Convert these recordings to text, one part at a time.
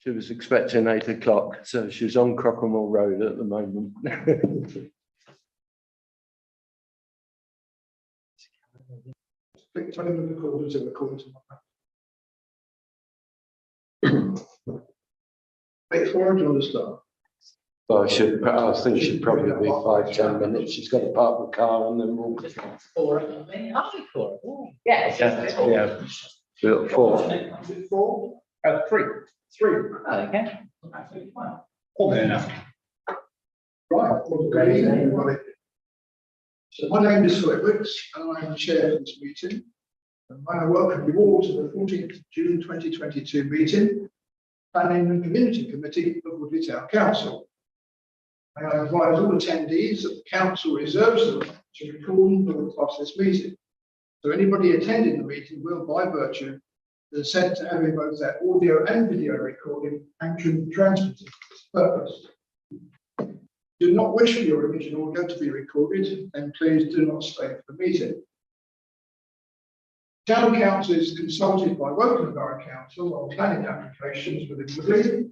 She was expecting 8 o'clock, so she's on Crockermore Road at the moment. Click the recorders in the corner. Wait for her to start. Well, I think she'd probably be 5-10 minutes. She's got to park the car and then walk. Yes. Yeah. So 4. Is it 4? 3. 3. Okay. Absolutely fine. Enough. Right. Well, good evening, everybody. So my name is Philip Wicks, and I am the chair of this meeting. And I welcome you all to the 14th of June 2022 meeting, Planning and Community Committee of Woodley Town Council. May I advise all attendees that the council reserves the right to record and broadcast this meeting. So anybody attending the meeting will, by virtue, consent to having both their audio and video recording and can be transmitted for this purpose. Do not wish for your image and audio to be recorded, then please do not stay for the meeting. Town Council is consulted by Woking Borough Council on planning applications within Woodley,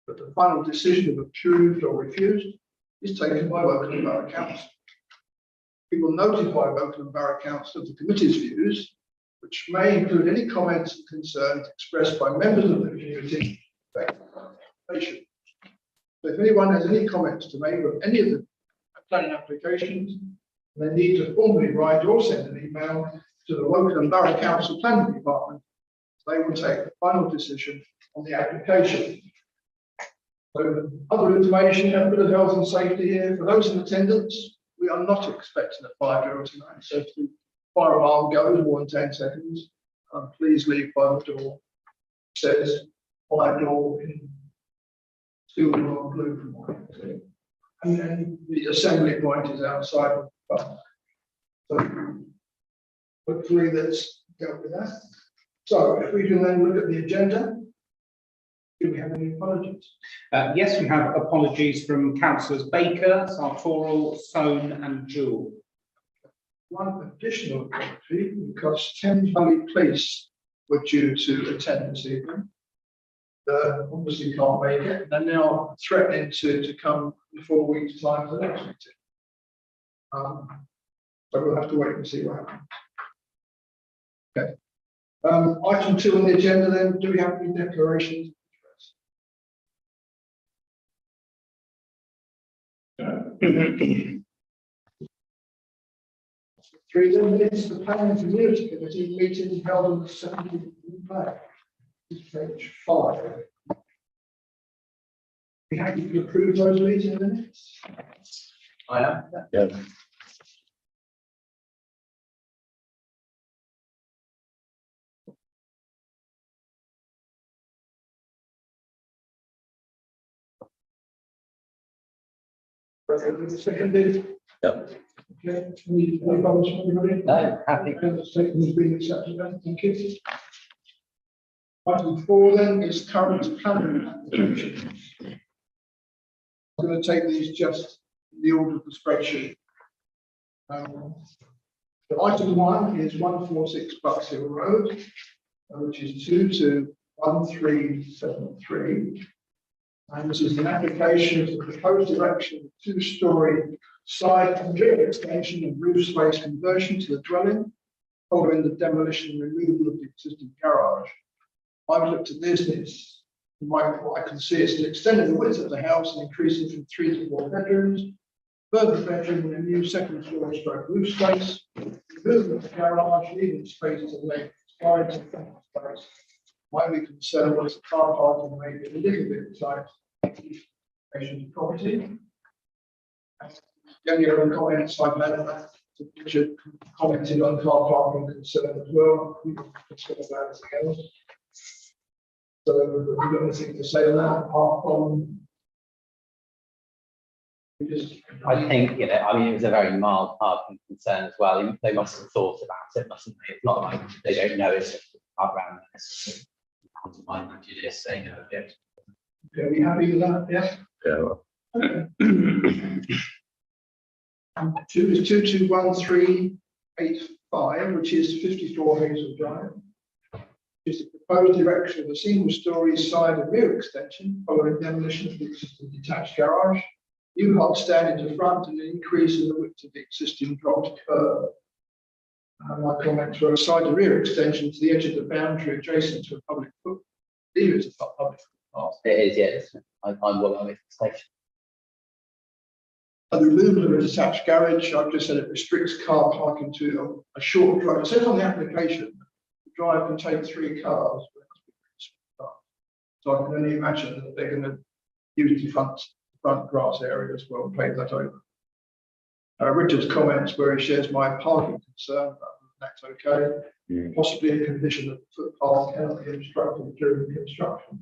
but the final decision of approved or refused is taken by Woking Borough Council. We will notify Woking Borough Council of the committee's views, which may include any comments and concerns expressed by members of the community. So if anyone has any comments to make on any of the planning applications, they need to formally write or send an email to the Woking Borough Council Planning Department. They will take the final decision on the application. So other information, a bit of health and safety here. For those in attendance, we are not expecting a fire drill tonight. So if the fire alarm goes more than 10 seconds, please leave by the door. It says fire door in silver or blue from what I can see. And then the assembly point is outside of the front. So hopefully that's dealt with that. So if we can then look at the agenda. Do we have any apologies? Yes, we have apologies from councillors Baker, Sartorial, Soane and Jewell. One additional apology because Thames Valley Police were due to attend this evening. Obviously can't make it. They're now threatening to come in 4 weeks' time for the next meeting. So we'll have to wait and see what happens. Okay. Item 2 on the agenda then, do we have any declarations? Three then minutes of the Planning and Community Committee meeting held on the 17th of May. Page 5. We have to approve those meeting minutes. I am. Yeah. Seconded. Yep. Okay. Any comments from anybody? No, happy. The second has been accepted then. Thank you. Item 4 then is current planning applications. I'm going to take these just in the order of the spreadsheet. So item 1 is 146 Bucks Hill Road, which is 221373. And this is an application of the proposed erection of a 2-storey side and rear extension and roof space conversion to the dwelling, following the demolition and removal of the existing garage. I've looked at this, and it's, what I can see is extending the width of the house and increasing from 3 to 4 bedrooms, further bedroom and a new second floor stroke roof space, removal of the garage, leaving space to the left side and front space. My only concern was the car parking maybe a little bit tight patient property. The only other comments I've had on that, Richard commented on car parking concern as well. We can discuss that as well. So have you got anything to say on that apart from? I think, I mean, it was a very mild parking concern as well. They must have thought about it, mustn't they? It's not like they don't know it's around this. Mind you just say no objection. Okay, are you happy with that? Yes. Yeah. Okay. 2 is 221385, which is 54 Hazel Drive. is the proposed erection of a single-storey side and rear extension following demolition of the existing detached garage. New hut stand in the front and an increase in the width of the existing dropped curb. My comments were a side and rear extension to the edge of the boundary adjacent to a public footpath. Leave it as a public footpath. It is, yes. I'm well on the station. And the removal of a detached garage, I've just said it restricts car parking to a short drive. It says on the application, the drive can take 3 cars. So I can only imagine that they're going to use the front grass area as well, and pave that over. Richard's comments where he shares my parking concern, that's okay. Possibly a condition that the footpath cannot be obstructed during construction.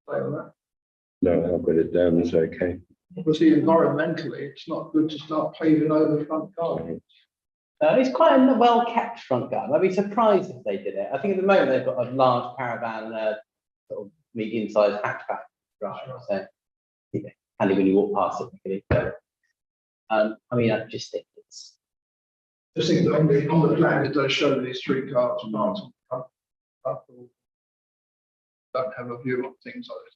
Say on that. No, I've got it down as okay. Obviously, environmentally, it's not good to start paving over the front garden. It's quite a well kept front garden. I'd be surprised if they did it. I think at the moment they've got a large caravan, sort of medium sized hatchback drive. So yeah, handy when you walk past it. Really. So, I mean, I just think it's. Just think that on the plan, it does show these 3 cars parked on the front. Don't have a view on things like this.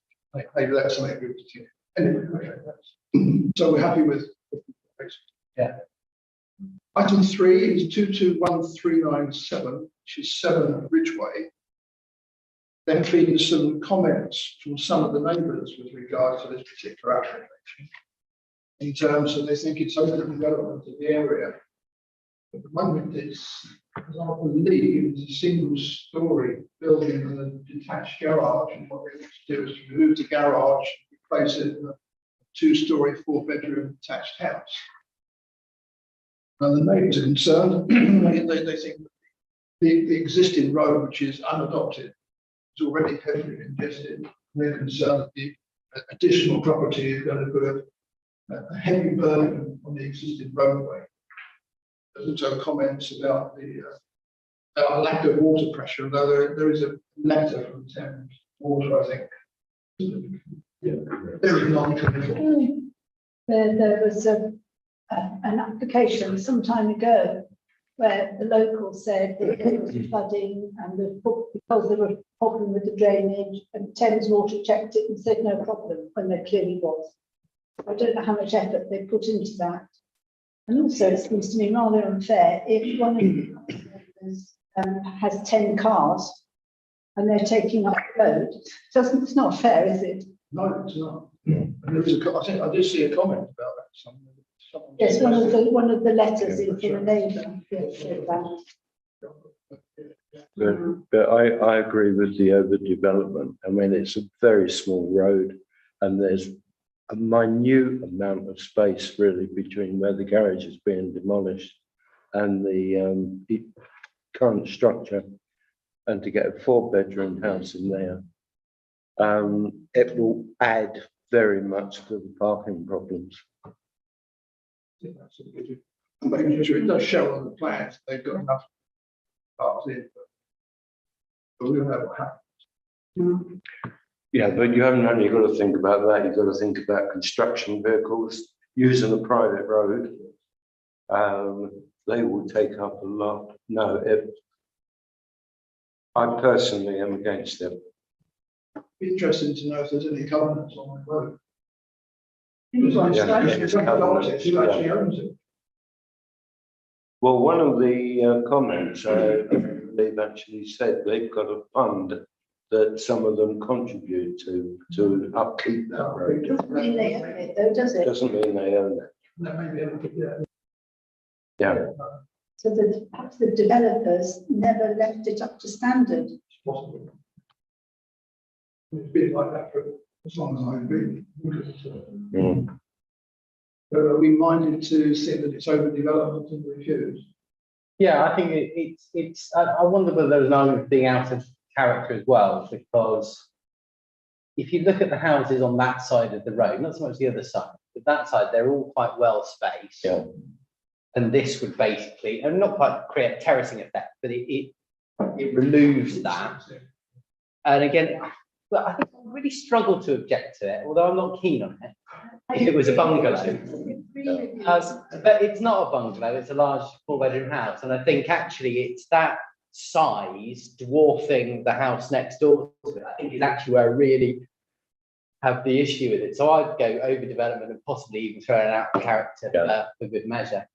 Maybe that's something we would do. Anyway, okay, so we're happy with. Yeah. Item 3 is 221397, which is 7 Ridgeway. Then feeding some comments from some of the neighbours with regard to this particular application. In terms of they think it's overdevelopment of the area. At the moment, it's, as I believe, it's a single-storey building with a detached garage, and what they want to do is remove the garage, replace it with a 2-storey, 4-bedroom detached house. And the neighbours are concerned. they think the existing road, which is unadopted, is already heavily congested. They're concerned that the additional property is going to put a heavy burden on the existing roadway. There's also comments about the lack of water pressure, although there is a letter from Thames Water, I think. Very non-committal. There was an application some time ago where the local said that there was flooding and because there was a problem with the drainage, and Thames Water checked it and said no problem when there clearly was. I don't know how much effort they put into that. And also, it seems to me rather unfair if one of the customers has 10 cars and they're taking up the road. It's not fair, is it? No, it's not. And there was I think I did see a comment about that. Someone Yes, one of the letters in from a neighbour said that. But I agree with the overdevelopment. I mean, it's a very small road and there's a minute amount of space really between where the garage is being demolished and the current structure, and to get a 4-bedroom house in there, it will add very much to the parking problems. I'm making sure it does show on the plans they've got enough cars in, but we'll have what happens. Yeah, but you haven't only got to think about that, you've got to think about construction vehicles using a private road. They will take up a lot. No, I personally am against it. Be interesting to know if there's any covenants on the road. Yeah, Who actually owns it? Well, one of the comments, they've actually said they've got a fund that some of them contribute to upkeep that road. Doesn't mean they own it though, does it? Doesn't mean they own it. That may be, yeah. Yeah. So that perhaps the developers never left it up to standard. It's possible. It's been like that for as long as I've been. Mm. So are we minded to say that it's overdevelopment and refuse? Yeah, I think it's. I wonder whether there's an argument being out of character as well, because if you look at the houses on that side of the road, not so much the other side, but that side, they're all quite well spaced. Yeah. And this would basically, and not quite create a terracing effect, but it removes that. And again, but I think I really struggle to object to it, although I'm not keen on it. If it was a bungalow. But it's not a bungalow, it's a large 4-bedroom house. And I think actually it's that size dwarfing the house next door to it, I think is actually where I really have the issue with it. So I'd go overdevelopment and possibly even throwing out the character for good measure.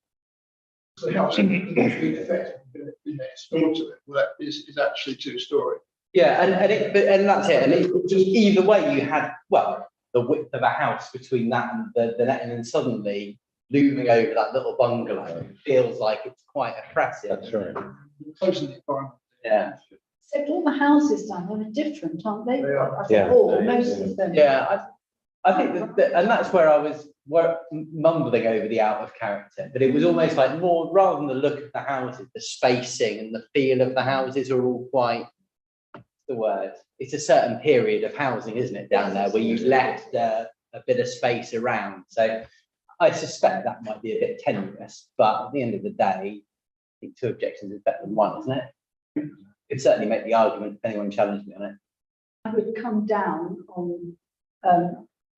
The house in effect, next door to it, well, that is actually 2-storey. Yeah, and that's it. And it just either way, you had, well, the width of a house between that and the net, and then suddenly looming over that little bungalow feels like it's quite oppressive. That's right. Close to the environment. Yeah. So all the houses down there are different, aren't they? They are. I think Yeah. all, most of them. Yeah, I think that, and that's where I was mumbling over the out of character, but it was almost like more, rather than the look of the houses, the spacing and the feel of the houses are all quite, what's the word? It's a certain period of housing, isn't it, down there, where you left a bit of space around. So I suspect that might be a bit tenuous, but at the end of the day, I think 2 objections is better than 1, isn't it? Could certainly make the argument if anyone challenged me on it. I would come down on,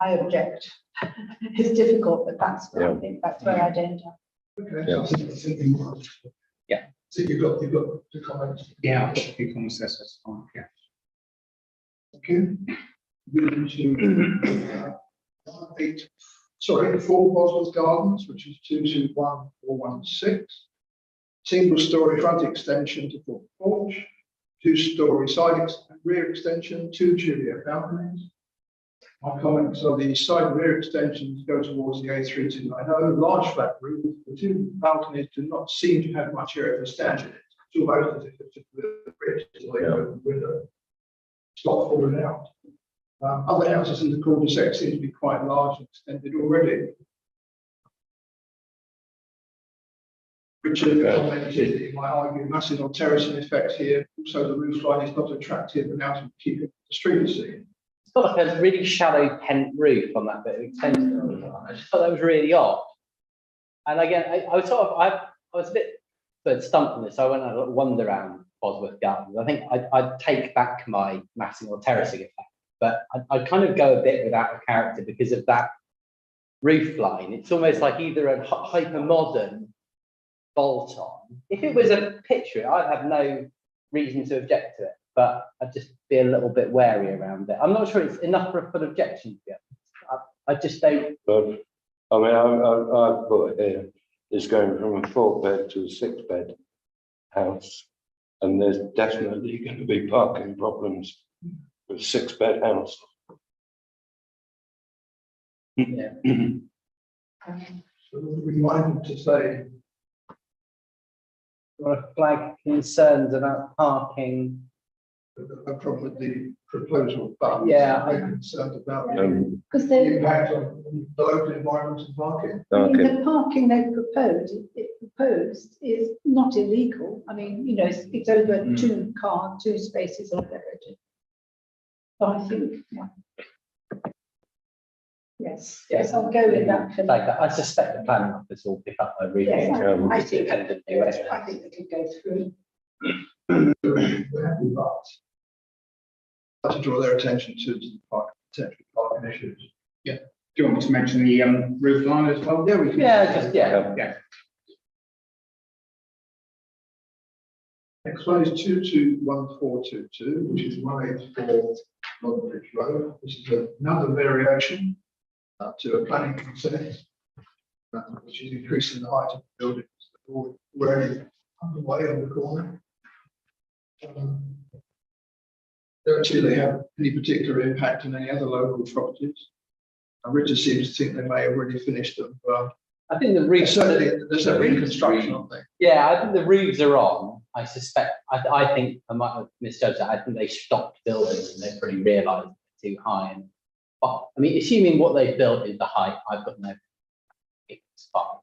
I object. It's difficult, but that's where I think that's where I'd end up. Okay, Yeah. so I think you. Yeah. So you've got the comments. Yeah, I've got a few comments there, so it's fine, yeah. Okay. Moving to, 4 Bosworth Gardens, which is 221416. Single-storey front extension to full porch, 2-storey rear extension, 2 Juliet balconies. My comments are the side and rear extensions go towards the A3290, large flat roof. The 2 balconies do not seem to have much area for standing. It's almost as if it's a bridge to the open window. It's not falling out. Other houses in the cul-de-sac seem to be quite large and extended already. Richard commented, he might argue, massive on terracing effect here. Also, the roof line is not attractive and out of keeping with the street scene. It's got like a really shallow pent roof on that bit of extension. I just thought that was really odd. And again, I was sort of, I was a bit stumped on this. So I went on a wander around Bosworth Gardens. I think I'd take back my massing or terracing effect, but I'd kind of go a bit without a character because of that roof line. It's almost like either a hyper modern bolt on. If it was a picture, I'd have no reason to object to it, but I'd just be a little bit wary around it. I'm not sure it's enough for a full objection yet. I just don't. But I mean, I put it here, it's going from a 4-bed to a 6-bed house. And there's definitely going to be parking problems with a 6-bed house. Yeah. So we wanted to say, Want to flag concerns about parking? a problem with the proposal, but Yeah. I'm concerned about the Because they, impact on the local environment and parking. I mean, Okay. the parking they proposed is not illegal. I mean, you know, it's over 2 spaces or whatever it is. So I think, yeah. Yes, I'll go with that for Like now. that. I suspect the planning office will pick up a Yes, reading. I think, independently. yes, I think we can go through. We're happy with that. I'd like to draw their attention to the potential parking issues. Do you want me to mention the roof line as well? Yeah, we can. Yeah. Next one is 221422, which is 184 London Road. This is another variation to a planning consent, which is increasing the height of the buildings that are already underway on the corner. Don't see they have any particular impact on any other local properties. Richard seems to think they may have already finished them, but I think the roofs. certainly there's a reconstruction, aren't they? Yeah, I think the roofs are on. I suspect. I think I might have misjudged that. I think they stopped building and they probably realised they're too high. And but I mean, assuming what they built is the height, I've got no. It's fine.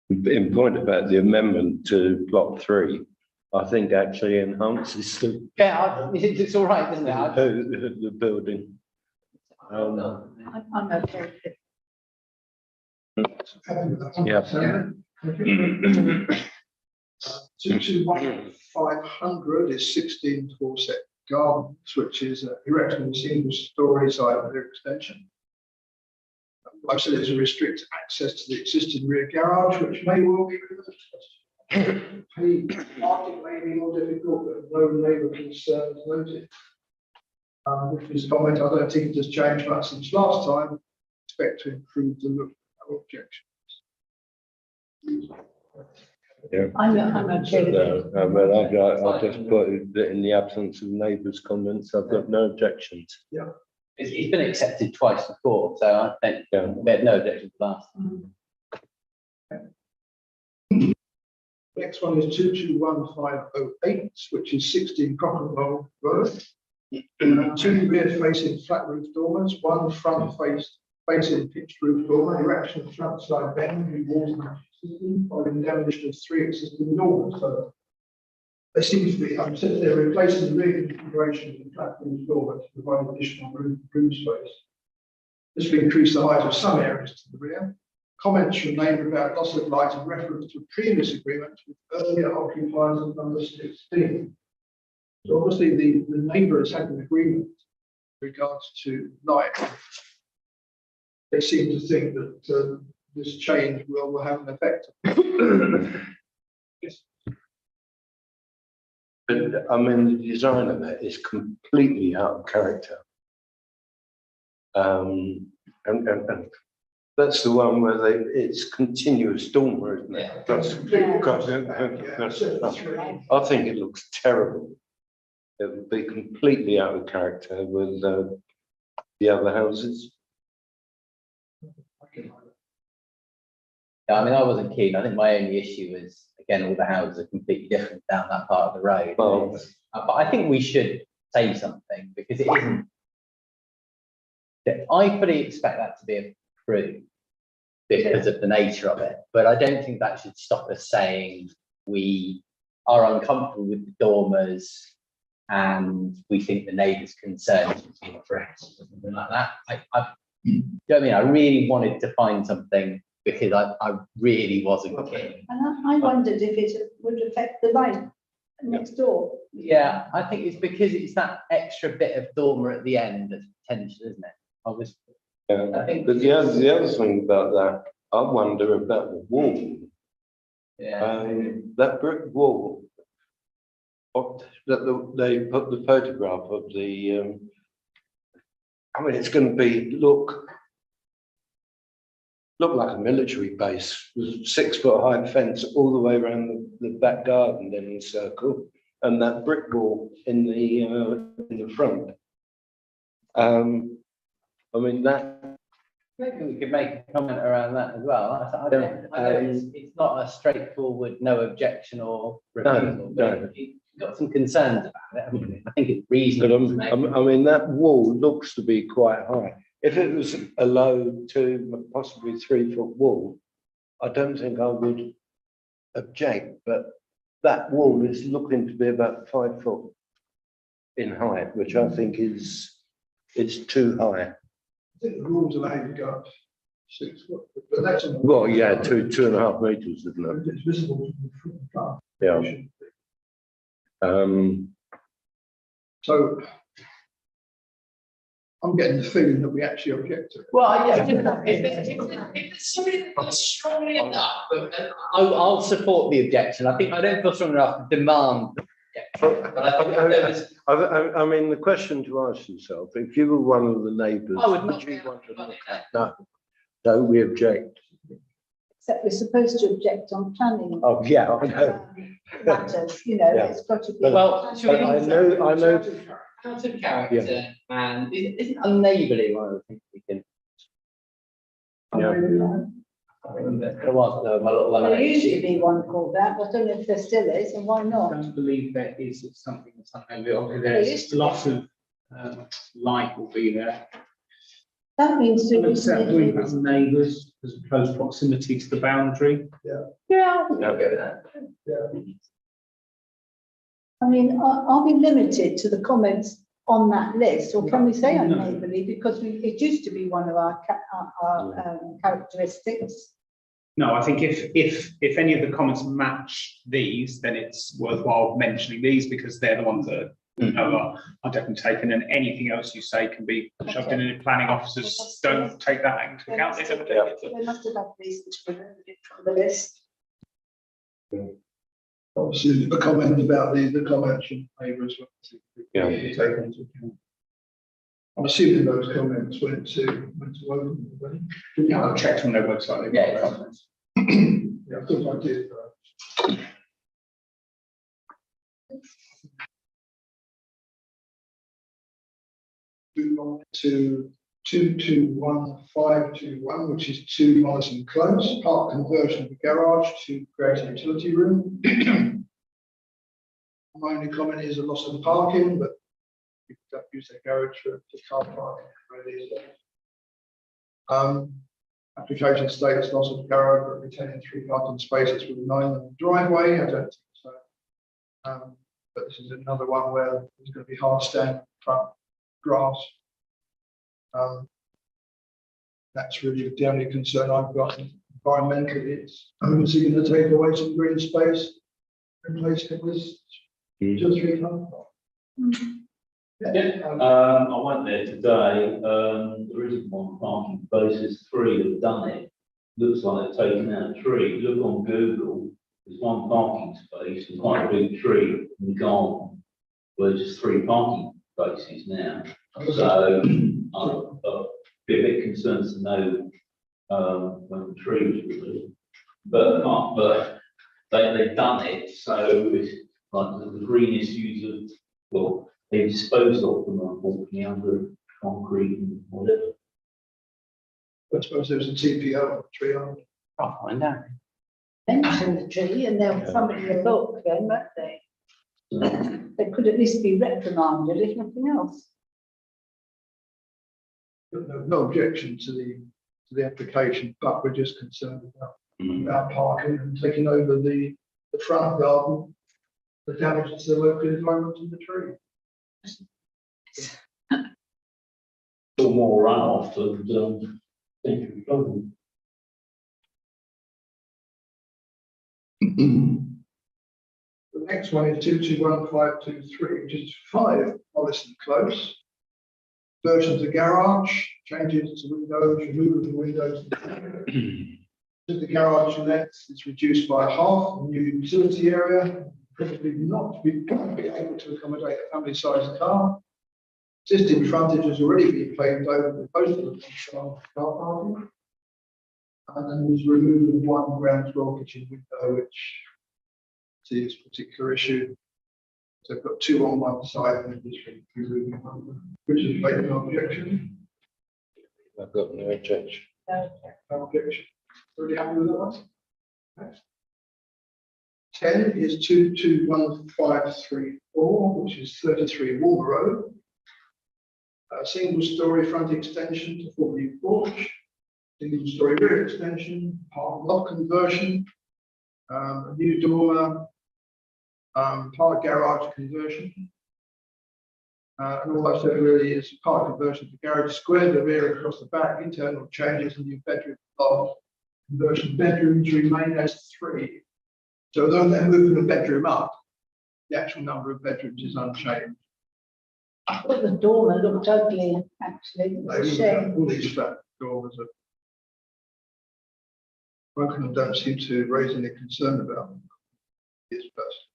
In point about the amendment to block 3, I think actually enhances the, Yeah, it's all right, isn't it? the building. I'm okay with it. Happy with that. Yeah. Okay. 221500 is 16 4 gardens, which is erection of a single story side of their extension. Like I said, there's a restrict access to the existing rear garage, which may well be reversed. Parking may be more difficult, but no neighbour concerns noted. With this comment, I don't think it has changed much since last time. Expect to improve the look. No objection. I'm okay with it. No, but I've just put that in the absence of neighbours' comments, I've got no objections. It's been accepted twice before, so I think Yeah. we had no objection to last. Next one is 221508, which is 16 Crocodile Road. Two rear facing flat roof dormers, one front facing pitched roof dormer, erection of front side bend, walls following demolition of 3 existing dormers. So they seem to be, they're replacing the rear configuration of the flat roof dormer to provide additional room space. This will increase the height of some areas to the rear. Comments from neighbour about loss of light in reference to previous agreement with earlier occupiers of number 16. So obviously the neighbour has had an agreement with regards to light. They seem to think that this change will have an effect. Yes. But I mean, the design of it is completely out of character. And that's the one where it's continuous dormer, isn't it? Yeah. That's, I think it looks terrible. It would be completely out of character with the other houses. Yeah, I mean, I wasn't keen. I think my only issue was, again, all the houses are completely different down that part of the road. Well, But I think we should say something because it isn't. I fully expect that to be approved because of the nature of it, but I don't think that should stop us saying we are uncomfortable with the dormers and we think the neighbours' concerns should be addressed or something like that. You know what I mean? I really wanted to find something because I really wasn't keen. And I wondered if it would affect the light next door. Yeah, I think it's because it's that extra bit of dormer at the end that's potential, isn't it? I think but the other thing about that, I wonder about the wall. Yeah. That brick wall. That they put the photograph of the. I mean, it's going to look like a military base with a 6-foot high fence all the way around the back garden, then in a circle, and that brick wall in the front. I mean that. Maybe we could make a comment around that as well. I don't, it's not a straightforward no objection or refusal. No. You've got some concerns about it, haven't you? I think it's But reasonable to make. I mean, that wall looks to be quite high. If it was a low 2, possibly 3-foot wall, I don't think I would object, but that wall is looking to be about 5 foot in height, which I think is too high. I think the rules allow you to go up 6 foot, but that's. Well, yeah, 2.5 meters, isn't it? It's visible from the front. Yeah. So I'm getting the feeling that we actually object to it. Well, yeah, if there's something that's strongly enough, I'll support the objection. I don't feel strong enough to demand the objection. But I think if there was, I mean, the question to ask yourself, if you were one of the neighbours, I would not you be able want to to run look it at? No, we object. Except we're supposed to object on planning Oh, yeah, I know. matters, Yeah. it's got to be. Well, should we But I know, out of character and isn't unneighbourly one of the things we can. Yeah. There was my little There used to be one called that, but I don't know if there still is, and why I not? don't believe there is something that's unknown. There used There's to be. lots of light will be there. That means to. Except we have neighbours, there's a close proximity to the boundary. Yeah, I'll go with that. I mean, are we limited to the comments on that list, or can we say No. unneighbourly, because it used to be one of our characteristics? No, I think if any of the comments match these, then it's worthwhile mentioning these because they're the ones that are I'll definitely take it, and anything else you say can be shoved in, and planning officers don't take that into account. They don't take it. They must have had reason to remove it from the list. Obviously, a comment about the comments from neighbours. Yeah. Taken into account. I'm assuming those comments went to Woking. Yeah, I've checked on their website. they've Yeah, got it's that. Yeah, I thought I did. Move on to 221521, which is 2 Morrison Close, park conversion of the garage to create a utility room. My only comment is a loss of parking, but people don't use their garage for car parking. Really. Application states loss of garage, but retaining 3 parking spaces with 9 on the driveway. I don't think so. But this is another one where there's going to be hard stand front grass. That's really the only concern I've got. Environmentally, it's is he going to take away some green space, replace it with 2 or 3 cars? I went there today, there isn't one parking space, there's 3 that have done it. Looks like they've taken out a tree. Look on Google, there's 1 parking space, and quite a big tree in the garden. Well, there's just 3 parking spaces now. So I'd be a bit concerned to know when the tree was removed. But they've done it, so it's like the green issues of, well, they disposed of them unfortunately under concrete and whatever. I suppose there was a TPO on the tree, aren't there? I'll find out. Mention the tree and they'll somebody will look then, won't they? So, They could at least be reprimanded, if nothing else. No objection to the application, but we're just concerned about parking and taking over the front garden, the damage to the local environment and the tree. still more runoff and century clothing. The next one is 221523, which is 5 Morrison Close. Version of the garage, changes to windows, removal of the windows. The garage length is reduced by half, new utility area, probably not be able to accommodate a family sized car. Existing frontage has already been paved over the post of the car parking. And then there's removal of 1 ground floor kitchen window, which to this particular issue. So I've got 2 on one side and just removing 1, which is making an objection. I've got no objection. No objection. Already happy with that one? Next. 10 is 221534, which is 33 Walmer Road. A single story front extension to 40 porch, single story rear extension, park lot conversion, a new dormer, park garage conversion. And all I've said really is park conversion to garage square, the rear across the back, internal changes, and new bedroom loft. Conversion bedrooms remain as 3. So although they're moving the bedroom up, the actual number of bedrooms is unchanged. I thought the dormer looked ugly, actually. It's a shame. All these flat dormers are broken and don't seem to raise any concern about them. It's best.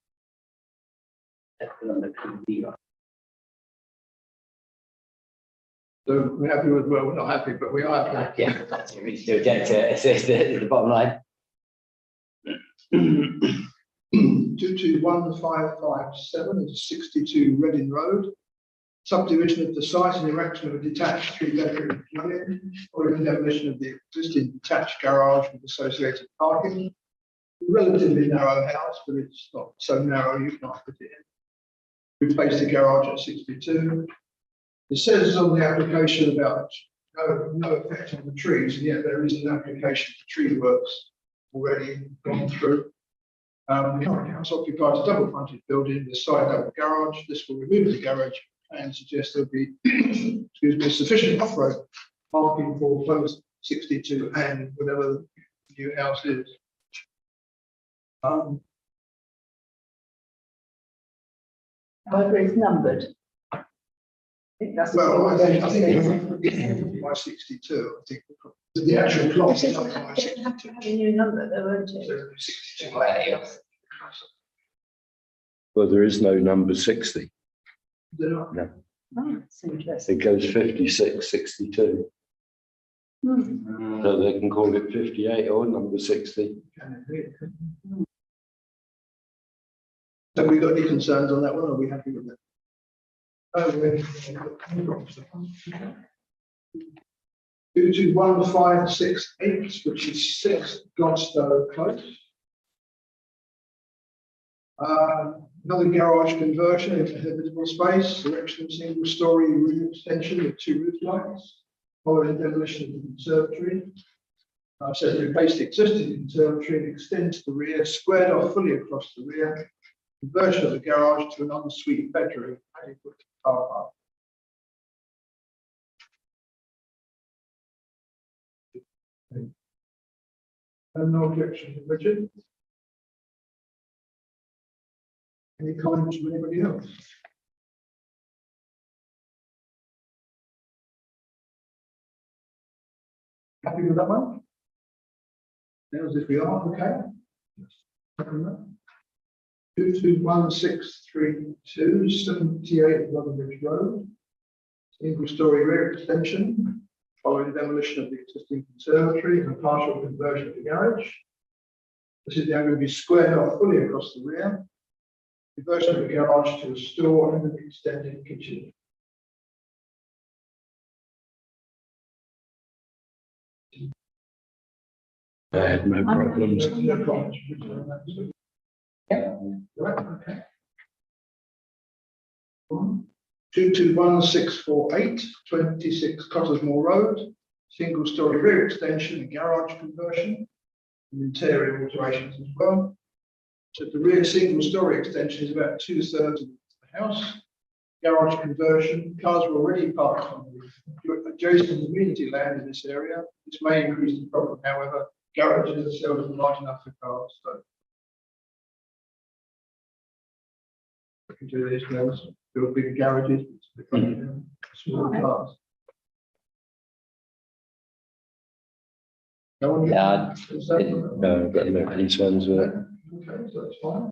So we're happy with, well, we're not happy, but we are happy. Yeah, that's it. We still object to it. It's the bottom line. 221557 is 62 Reading Road. Subdivision of the site and erection of a detached 3-bedroom dwelling, or demolition of the existing detached garage with associated parking. Relatively narrow house, but it's not so narrow you can't fit it in. Replace the garage at 62. It says on the application about no effect on the trees, and yet there is an application for tree works already gone through. The current house occupies a double fronted building with a side double garage. This will remove the garage and suggest there'll be excuse me, sufficient off-road parking for both 62 and whatever the new house is. However, it's numbered. I think that's. Well, I think it's by 62, I think. The actual plot is up by It'll have to have a new number though, won't it? 62. Well, there is no number 60. They're not. Oh, that's interesting. It goes 56, 62. Hmm. So they can call it 58 or number 60. Have we got any concerns on that one? Or are we happy with that? Oh, we're- 22158, which is 6 Godstow Close. Another garage conversion into habitable space, erection of single story roof extension with 2 roof lights, following demolition of the conservatory. Says replace the existing conservatory and extend to the rear, squared off fully across the rear. Conversion of the garage to an ensuite bedroom, adequate car park. And no objection from Richard. Any comments from anybody else? Happy with that one? As if we are, okay. 221632, 78 Rutherford Road. Single story rear extension, following demolition of the existing conservatory and a partial conversion of the garage. This is now going to be squared off fully across the rear. Conversion of the garage to a store and an extended kitchen. They had no problems. No problems. Right, okay. 221648, 26 Cottesmore Road, single story rear extension and garage conversion, and interior alterations as well. So the rear single story extension is about 2/3 of the house. Garage conversion, cars were already parked on the adjacent community land in this area. This may increase the problem, however, garages are seldom large enough for cars, so. We can do this now, build bigger garages, small cars. No one- Yeah, No, I've got no concerns with it. Okay, so that's fine.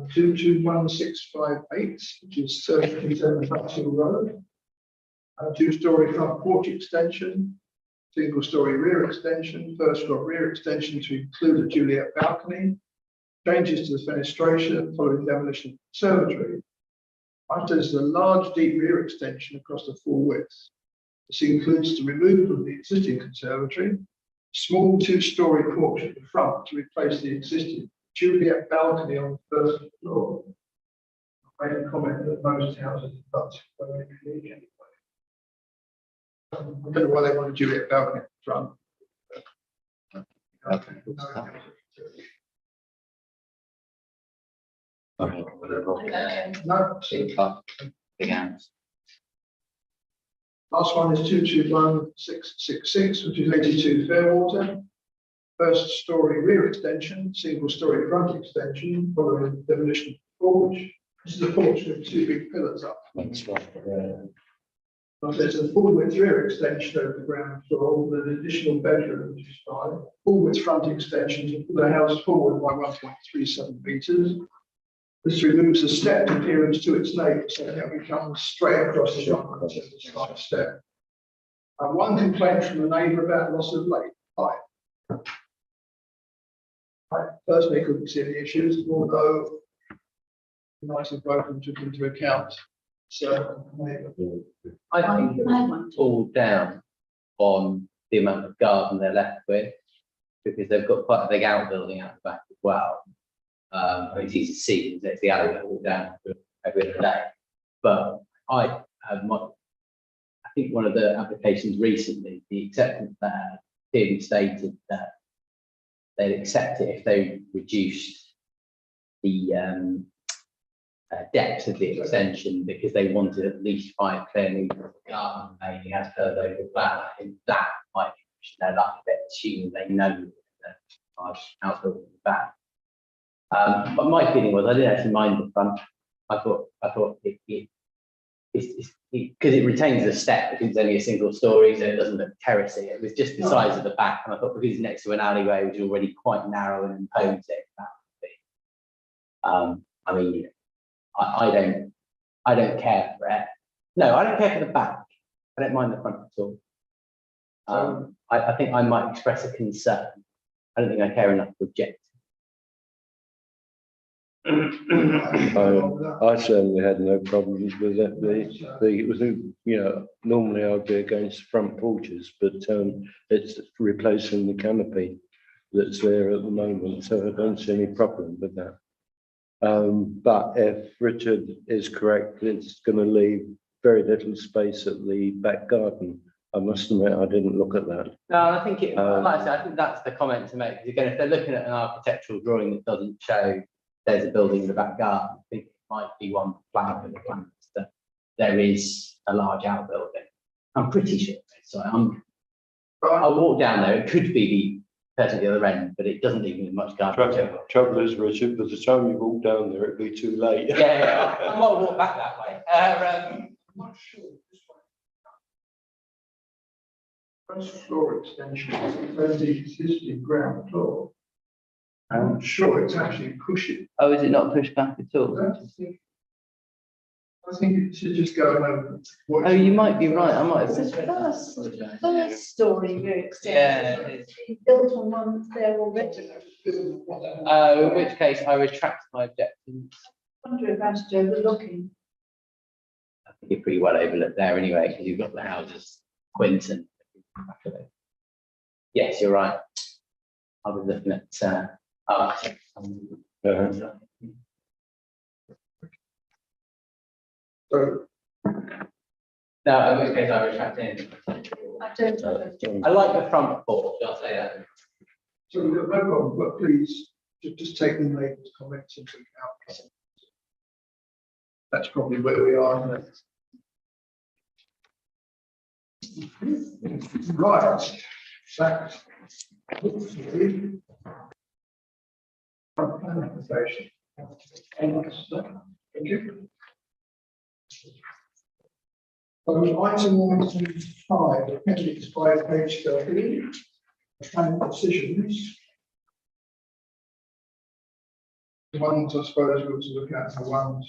221658, which is 37 Bucks Road. 2-story front porch extension, single story rear extension, first floor rear extension to include a Juliet balcony. Changes to the fenestration following demolition of the conservatory. After there's a large deep rear extension across the full width. This includes the removal of the existing conservatory, small 2-story porch at the front to replace the existing Juliet balcony on the first floor. I made a comment that most houses, but I don't know why they want a Juliet balcony at the front. No, big car, big house. last one is 221666, which is 82 Fairwater. First story rear extension, single story front extension, following demolition of the porch. This is a porch with 2 big pillars up. That's right. There's a full width rear extension over the ground floor with an additional bedroom, which is fine. Full width front extension to pull the house forward by 1.37 meters. This removes the stepped appearance to its neighbour, so now it comes straight across the yard instead of the side step. One complaint from the neighbour about loss of light. I personally couldn't see any issues, although nice of both of them took into account. So, I think it was pulled down on the amount of garden they're left with, because they've got quite a big outbuilding out the back as well. It's easy to see, there's the alleyway all down every other day. But I think one of the applications recently, the acceptance there clearly stated that they'd accept it if they reduced the depth of the extension, because they wanted at least 5 clear meters of garden remaining as per the plan. I think that might push their luck a bit, assuming they know that the large outbuilding is back. But my feeling was I didn't actually mind the front. I thought it's because it retains the step because it's only a single story, so it doesn't look terracey. It was just the size of the back, and I thought because it's next to an alleyway which is already quite narrow and imposing, that would be. I mean, I don't care for it. No, I don't care for the back. I don't mind the front at all. I think I might express a concern. I don't think I care enough to object. I certainly had no problems with it. Normally I'd be against front porches, but it's replacing the canopy that's there at the moment, so I don't see any problem with that. But if Richard is correct, it's going to leave very little space at the back garden. I must admit, I didn't look at that. No, I think like I said, I think that's the comment to make. Because again, if they're looking at an architectural drawing that doesn't show there's a building in the back garden, I think it might be one flag in the plans that there is a large outbuilding. I'm pretty sure. So I'll walk down there. It could be the person at the other end, but it doesn't leave me much garden. Trouble is, Richard, by the time you walk down there, it'd be too late. Yeah, I might walk back that way. I'm not sure this one. First floor extension is the existing ground floor. I'm not sure it's actually pushing. Oh, is it not pushed back at all? I think it should just go over. Oh, you might be right. I might have. It's the first story rear extension. Yeah. It's built on one that's there already. In which case I retract my objection. I wonder if that's overlooking. I think you're pretty well overlooked there anyway, because you've got the houses, Quinton. Yes, you're right. I was looking at architects. So, No, in which case I retract in. I don't. I like the front porch, I'll say that. so we've got no problem, but please just take the neighbours' comments into account. That's probably where we are. Right, that. hopefully, our plan application. Thank you. Item 1.5, appendix 5, page 13. Planning decisions. The ones I suppose we'll look at are the ones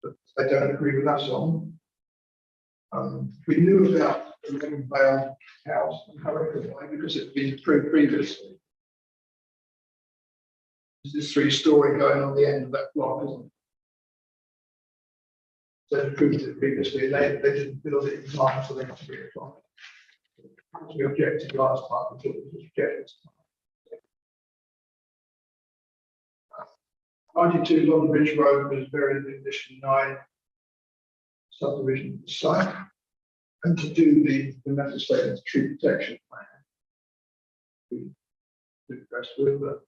that they don't agree with us on. We knew about the Living Vale house, however, why? Because it had been approved previously. There's this 3-story going on the end of that block, isn't it? So they approved it previously, they didn't build it in time for them to be applied. We objected last time, we thought it was rejected. 92 Long Bridge Road was buried in condition 9 subdivision site, and to do the Metro Statement tree protection plan. We discussed with the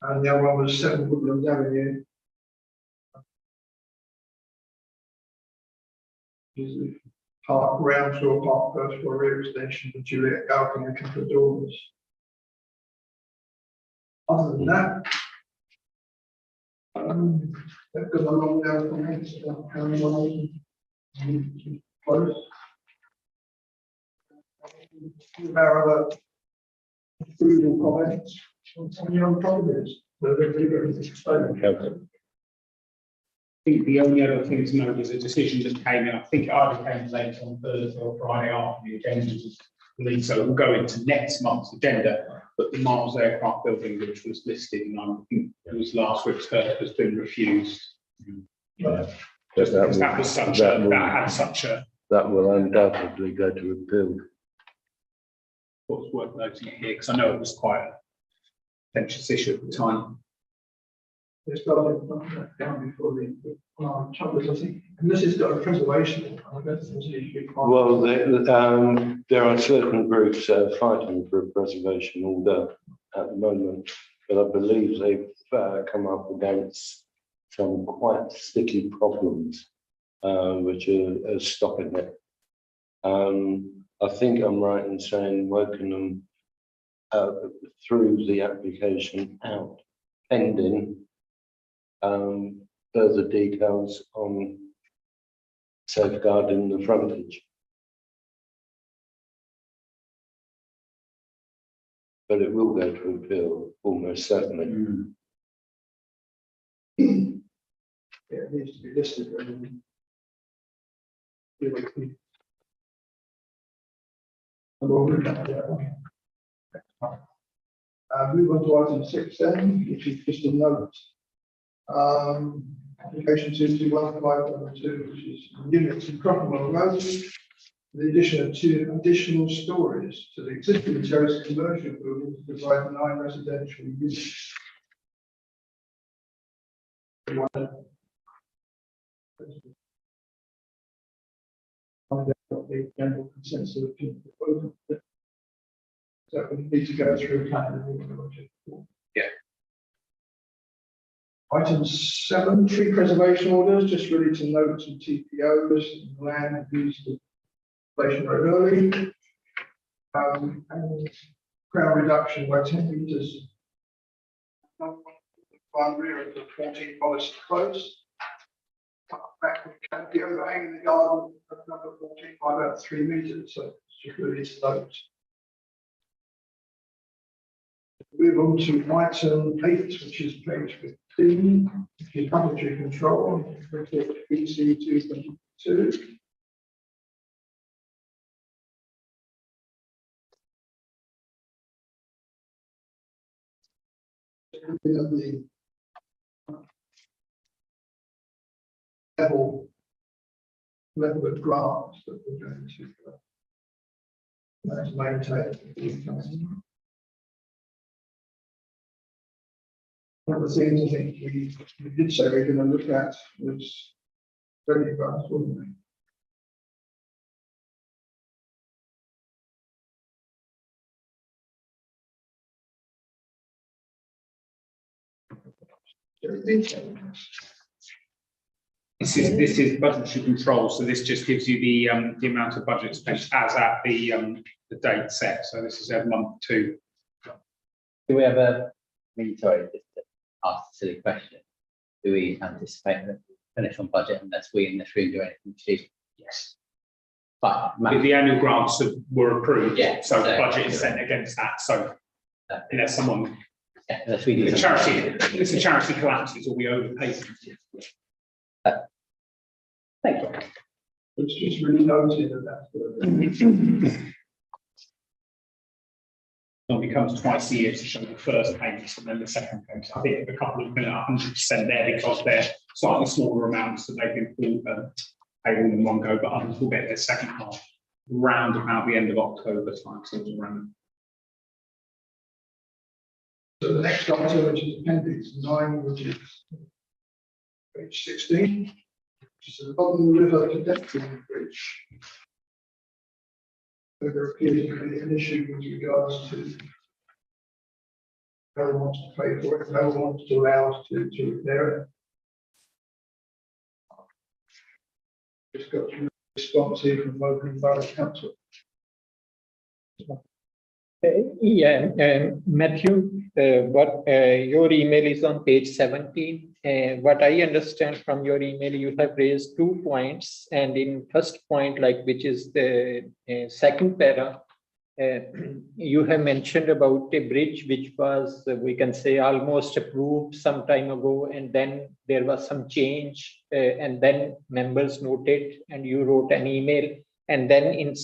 and the other one was 7 Woodland Avenue. Is the ground floor park first floor rear extension of Juliet Galkin and couple of doors. Other than that, they've got a long down comments about carrying on close. Our other approval comments on some young problems. I think the only other thing to note is a decision that came in, I think it either came late on Thursday or Friday after the agenda was released, so it will go into next month's agenda, but the Miles Aircraft Building, which was listed, and I think it was last week's heard, has been refused. That will undoubtedly go to appeal. What's worth noting here, because I know it was quite a contentious issue at the time. It's got to down before the trouble, I think, and this has got a preservation. Well, there are certain groups fighting for a preservation order at the moment, but I believe they've come up against some quite sticky problems, which are stopping it. I think I'm right in saying Wokingham through the application out, pending further details on safeguarding the frontage. But it will go to appeal, almost certainly. Yeah, it needs to be listed. Move on to item 6 then, which is just a note. Application 221512, which is units in Crockenwell Road. The addition of 2 additional stories to the existing terrace commercial building to provide 9 residential units. The general consensus of the proposal. So we need to go through planning. Yeah. Item 7, tree preservation orders, just really to note some TPOs, land use of Station Road early. And ground reduction by 10 meters. Boundary of the 14 policy close. Back with canopy overhanging the garden of number 14 by about 3 meters, so it's just really sloped. Move on to item 8, which is page 15, which is budgetary control, BC 222. The level of grants that we're going to maintain. One of the things I think we did say we're going to look at was revenue grants, wasn't we? This is budgetary control, so this just gives you the amount of budget spent as at the date set. So this is month 2. Do we ever, sorry, just to ask a silly question. Do we anticipate that we'll finish on budget unless we in this room do anything stupid? Yes. But The annual grants were approved, Yeah, so the so- budget is set against that. So unless someone, yeah, unless we do the charity collapses or we overpay. Thank you. It's just really noted that that's the Normally comes twice a year to show the first payments and then the second payment. I think a couple have been at 100% there because they're slightly smaller amounts that they've been paid all in one go, but others will get their second half round about the end of October time. So it's around. So the next item, which is appendix 9, which is page 16, which is the Bodden River Pedestrian Bridge. So there appears to be an issue with regards to who wants to pay for it, who wants to allow us to repair it. Just got a response here from Woking Borough Council. Matthew, your email is on page 17. What I understand from your email, you have raised 2 points, and in first point, like which is the second para, you have mentioned about a bridge which was, we can say, almost approved some time ago, and then there was some change, and then members noted, and you wrote an email. And then in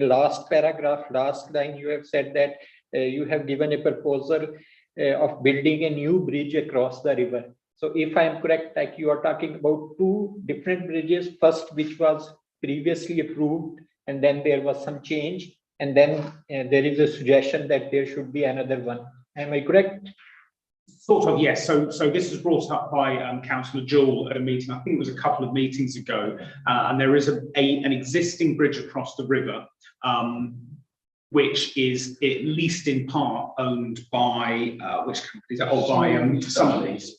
last paragraph, last line, you have said that you have given a proposal of building a new bridge across the river. So if I am correct, like you are talking about 2 different bridges, first which was previously approved, and then there was some change, and then there is a suggestion that there should be another one. Am I correct? Sort of, yes. So this was brought up by Councillor Jewell at a meeting, I think it was a couple of meetings ago, and there is an existing bridge across the river, which is at least in part owned by which companies? Oh, by Summerlees.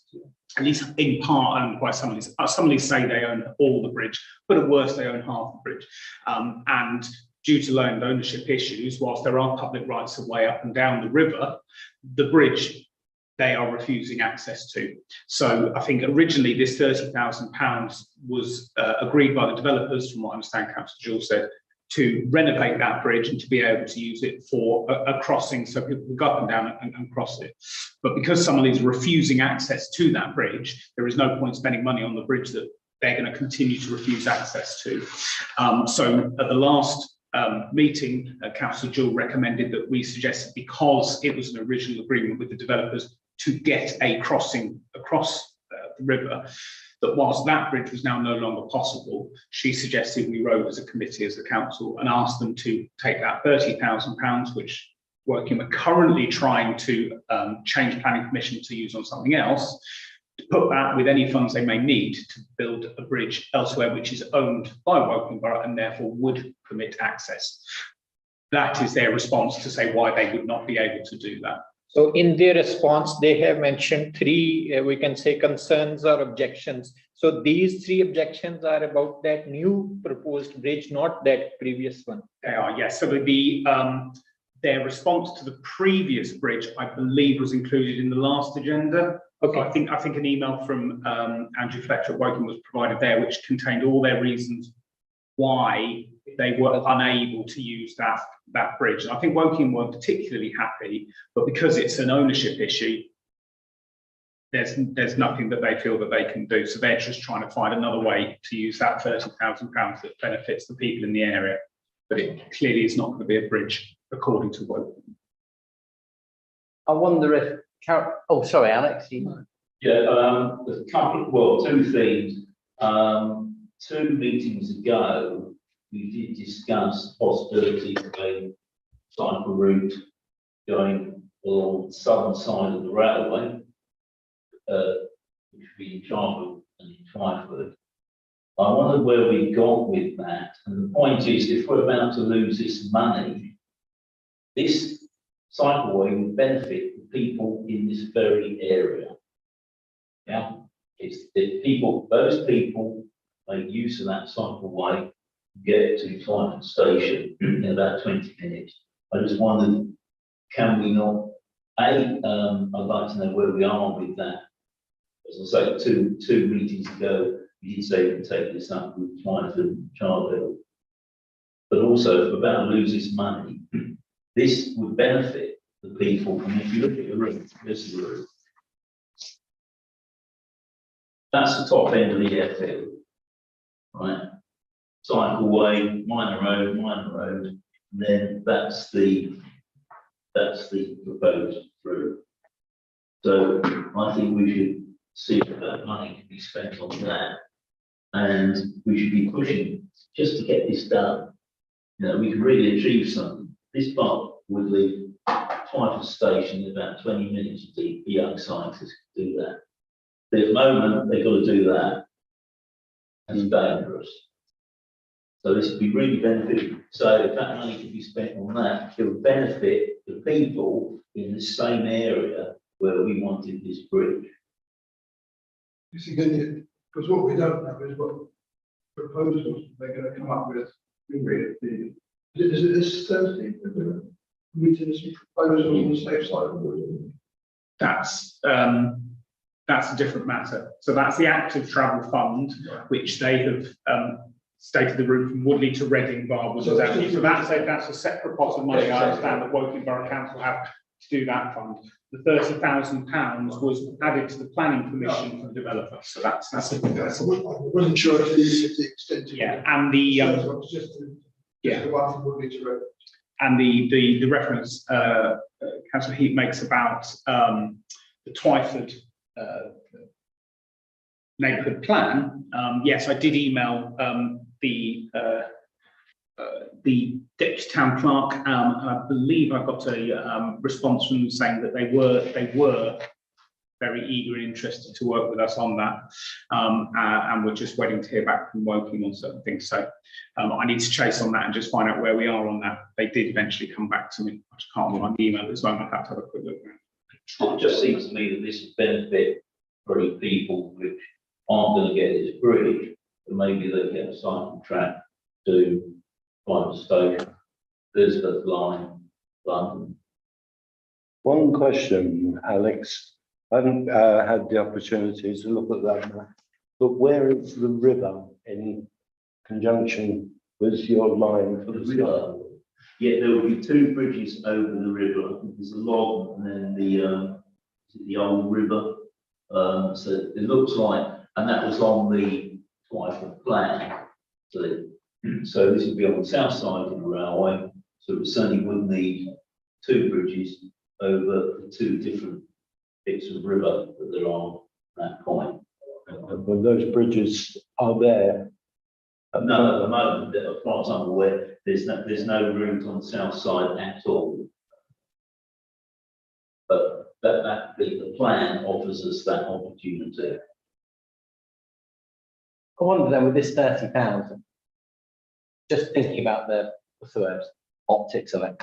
At least in part owned by Summerlees. Summerlees say they own all the bridge, but at worst they own half the bridge, and due to land ownership issues, whilst there are public rights of way up and down the river, the bridge they are refusing access to. So I think originally this £30,000 was agreed by the developers, from what I understand Councillor Jules said, to renovate that bridge and to be able to use it for a crossing so people can go up and down and cross it. But because some of these are refusing access to that bridge, there is no point spending money on the bridge that they're going to continue to refuse access to. So at the last meeting, Councillor Jewell recommended that we suggested, because it was an original agreement with the developers to get a crossing across the river, that whilst that bridge was now no longer possible, she suggested we wrote as a committee, as a council, and asked them to take that £30,000, which Woking are currently trying to change planning permission to use on something else, to put that with any funds they may need to build a bridge elsewhere, which is owned by Woking Borough and therefore would permit access. That is their response to say why they would not be able to do that. So in their response, they have mentioned three, we can say, concerns or objections. So these three objections are about that new proposed bridge, not that previous one. They are, yes. So their response to the previous bridge, I believe, was included in the last agenda. Okay. I think an email from Andrew Fletcher at Woking was provided there, which contained all their reasons why they were unable to use that bridge. And I think Woking weren't particularly happy, but because it's an ownership issue, there's nothing that they feel that they can do. So they're just trying to find another way to use that £30,000 that benefits the people in the area. But it clearly is not going to be a bridge, according to Woking. I wonder if, oh, sorry, Alex. Yeah, there's a couple, well, two things. 2 meetings ago, we did discuss the possibility of a cycle route going along the southern side of the railway, which would be in Charlwood and in Twyford. I wonder where we got with that. And the point is, if we're about to lose this money, this cycleway would benefit the people in this very area. Yeah, it's the people, those people make use of that cycleway, get to Twyford Station in about 20 minutes. I just wondered, can we not, I'd like to know where we are with that. As I say, two meetings ago, we did say we can take this up with Twyford and Charleville. But also, if we're about to lose this money, this would benefit the people. And if you look at the route, this is the route. That's the top end of the airfield, right? Cycleway, minor road, and then that's the proposed route. So I think we should see if that money can be spent on that, and we should be pushing just to get this done. You know, we can really achieve something. This part would leave Twyford Station in about 20 minutes to the young scientists can do that. But at the moment, they've got to do that, and it's dangerous. So this would be really beneficial. So if that money could be spent on that, it would benefit the people in the same area where we wanted this bridge. You see, because what we don't know is what proposals they're going to come up with. Is it this Thursday? Meeting some proposals on the safe side of the road? That's a different matter. So that's the active travel fund, which they have stated the route from Woodley to Reading via Woodlands Avenue. So that's a separate pot of money. I understand that Woking Borough Council have to do that fund. The £30,000 was added to the planning permission for the developer. So that's I wasn't sure if the extent. yeah, and the the one from Woodley to Reading. and the reference Councillor Heat makes about the Twyford neighbourhood plan. Yes, I did email the deputy town clerk, and I believe I got a response from them saying that they were very eager and interested to work with us on that, and we're just waiting to hear back from Woking on certain things. So I need to chase on that and just find out where we are on that. They did eventually come back to me. I just can't find the email at this moment. I have to have a quick look now. It just seems to me that this would benefit very people which aren't going to get this bridge, but maybe they get a cycle track to private station, Elizabeth Line, London. One question, Alex. I haven't had the opportunity to look at that map, but where is the river in conjunction with your line for the river? Yeah, there will be two bridges over the river. I think there's a log and then the old river. So it looks like, and that was on the Twyford plan. So this would be on the south side of the railway. So it certainly would need two bridges over the two different bits of river that there are at that point. When those bridges are there. No, at the moment, as far as I'm aware, there's no route on the south side at all. But the plan offers us that opportunity. I wonder then with this 30,000, just thinking about what's the word, optics of it.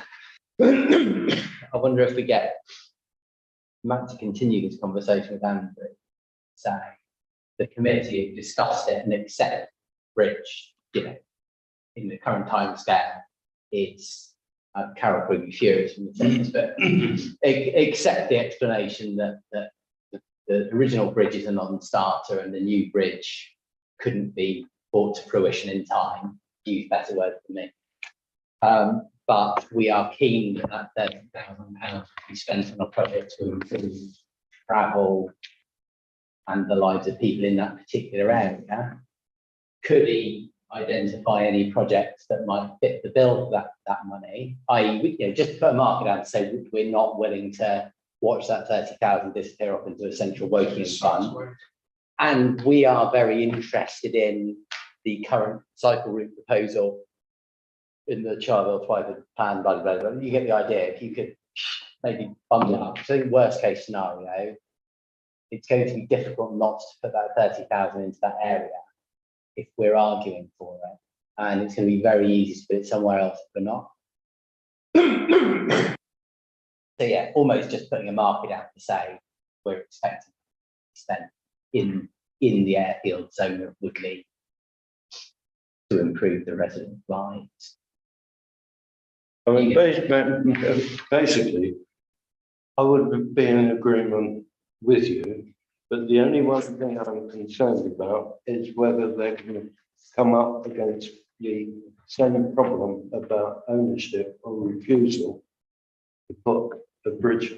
I wonder if we get Matt to continue this conversation with Andrew, say the committee have discussed it and accept bridge, in the current time scale, it's Carol will be furious when we say this, but accept the explanation that the original bridge is a non-starter and the new bridge couldn't be brought to fruition in time. Use better word than me. But we are keen that £30,000 be spent on a project to improve travel and the lives of people in that particular area. Could he identify any projects that might fit the bill for that money? I.e., just put a market out and say we're not willing to watch that 30,000 disappear off into a central Woking fund. And we are very interested in the current cycle route proposal in the Charville Twyford plan, blah, blah, blah. You get the idea. If you could maybe bump it up. So I think worst case scenario, it's going to be difficult not to put that 30,000 into that area if we're arguing for it. And it's going to be very easy to put it somewhere else if we're not. So yeah, almost just putting a market out to say we're expecting to spend in the airfield zone of Woodley to improve the resident lives. I mean, basically, I would be in agreement with you, but the only one thing I'm concerned about is whether they're going to come up against the same problem about ownership or refusal to put a bridge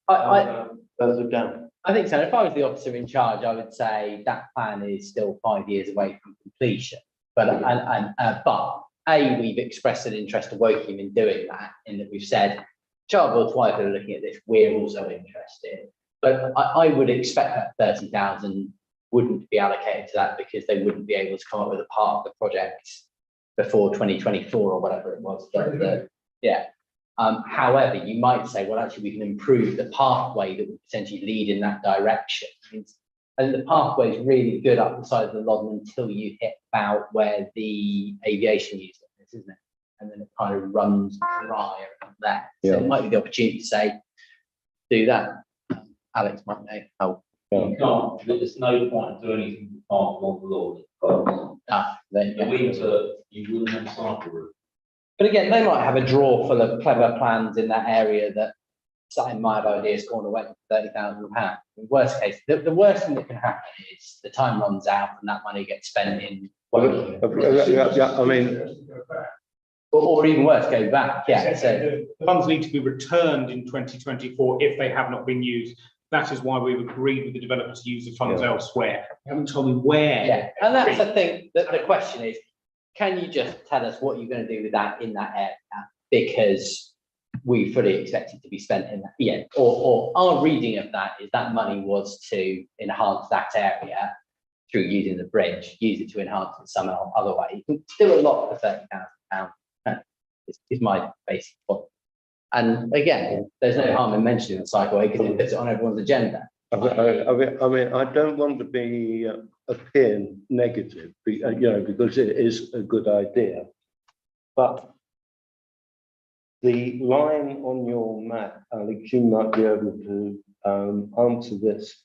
further down. I think so. If I was the officer in charge, I would say that plan is still 5 years away from completion. But we've expressed an interest of Woking in doing that, in that we've said, Charville Twyford are looking at this, we're also interested. But I would expect that 30,000 wouldn't be allocated to that because they wouldn't be able to come up with a part of the project before 2024 or whatever it was. However, you might say, well, actually, we can improve the pathway that would potentially lead in that direction. And the pathway is really good up the side of the Loddon until you hit about where the aviation user is, isn't it? And then it kind of runs dry around there. So it might be the opportunity to say, do that. Alex might know how. You can't, there's no point in doing anything you can't on the law. Then, In the winter, you wouldn't have cycle route. But again, they might have a drawer full of clever plans in that area that something mad ideas gone away for £30,000. Worst case, the worst thing that can happen is the time runs out and that money gets spent in. I mean, or even worse, go back. Yeah. So The funds need to be returned in 2024 if they have not been used. That is why we've agreed with the developer to use the funds elsewhere. They haven't told me where. yeah, and that's the thing. That the question is, can you just tell us what you're going to do with that in that area? Because we fully expect it to be spent in that. Yeah. Or our reading of that is that money was to enhance that area through using the bridge, use it to enhance it some other way. Still a lot for £30,000. Is my basic point. And again, there's no harm in mentioning the cycleway because it puts it on everyone's agenda. I mean, I don't want to be appear negative, because it is a good idea. But the line on your map, Alex, you might be able to answer this.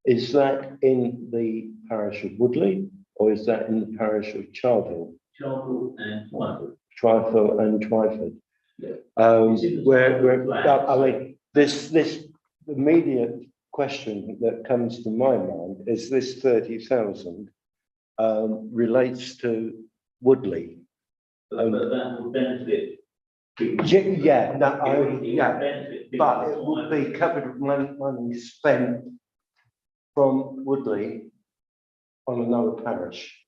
Is that in the parish of Woodley or is that in the parish of Charville? Charcoal and Twyford. Trifle and Twyford. Yeah. I mean, this immediate question that comes to my mind is this 30,000 relates to Woodley. But that would benefit. people. Yeah, no, It would yeah, benefit people but it would be covered money spent from Woodley on another parish.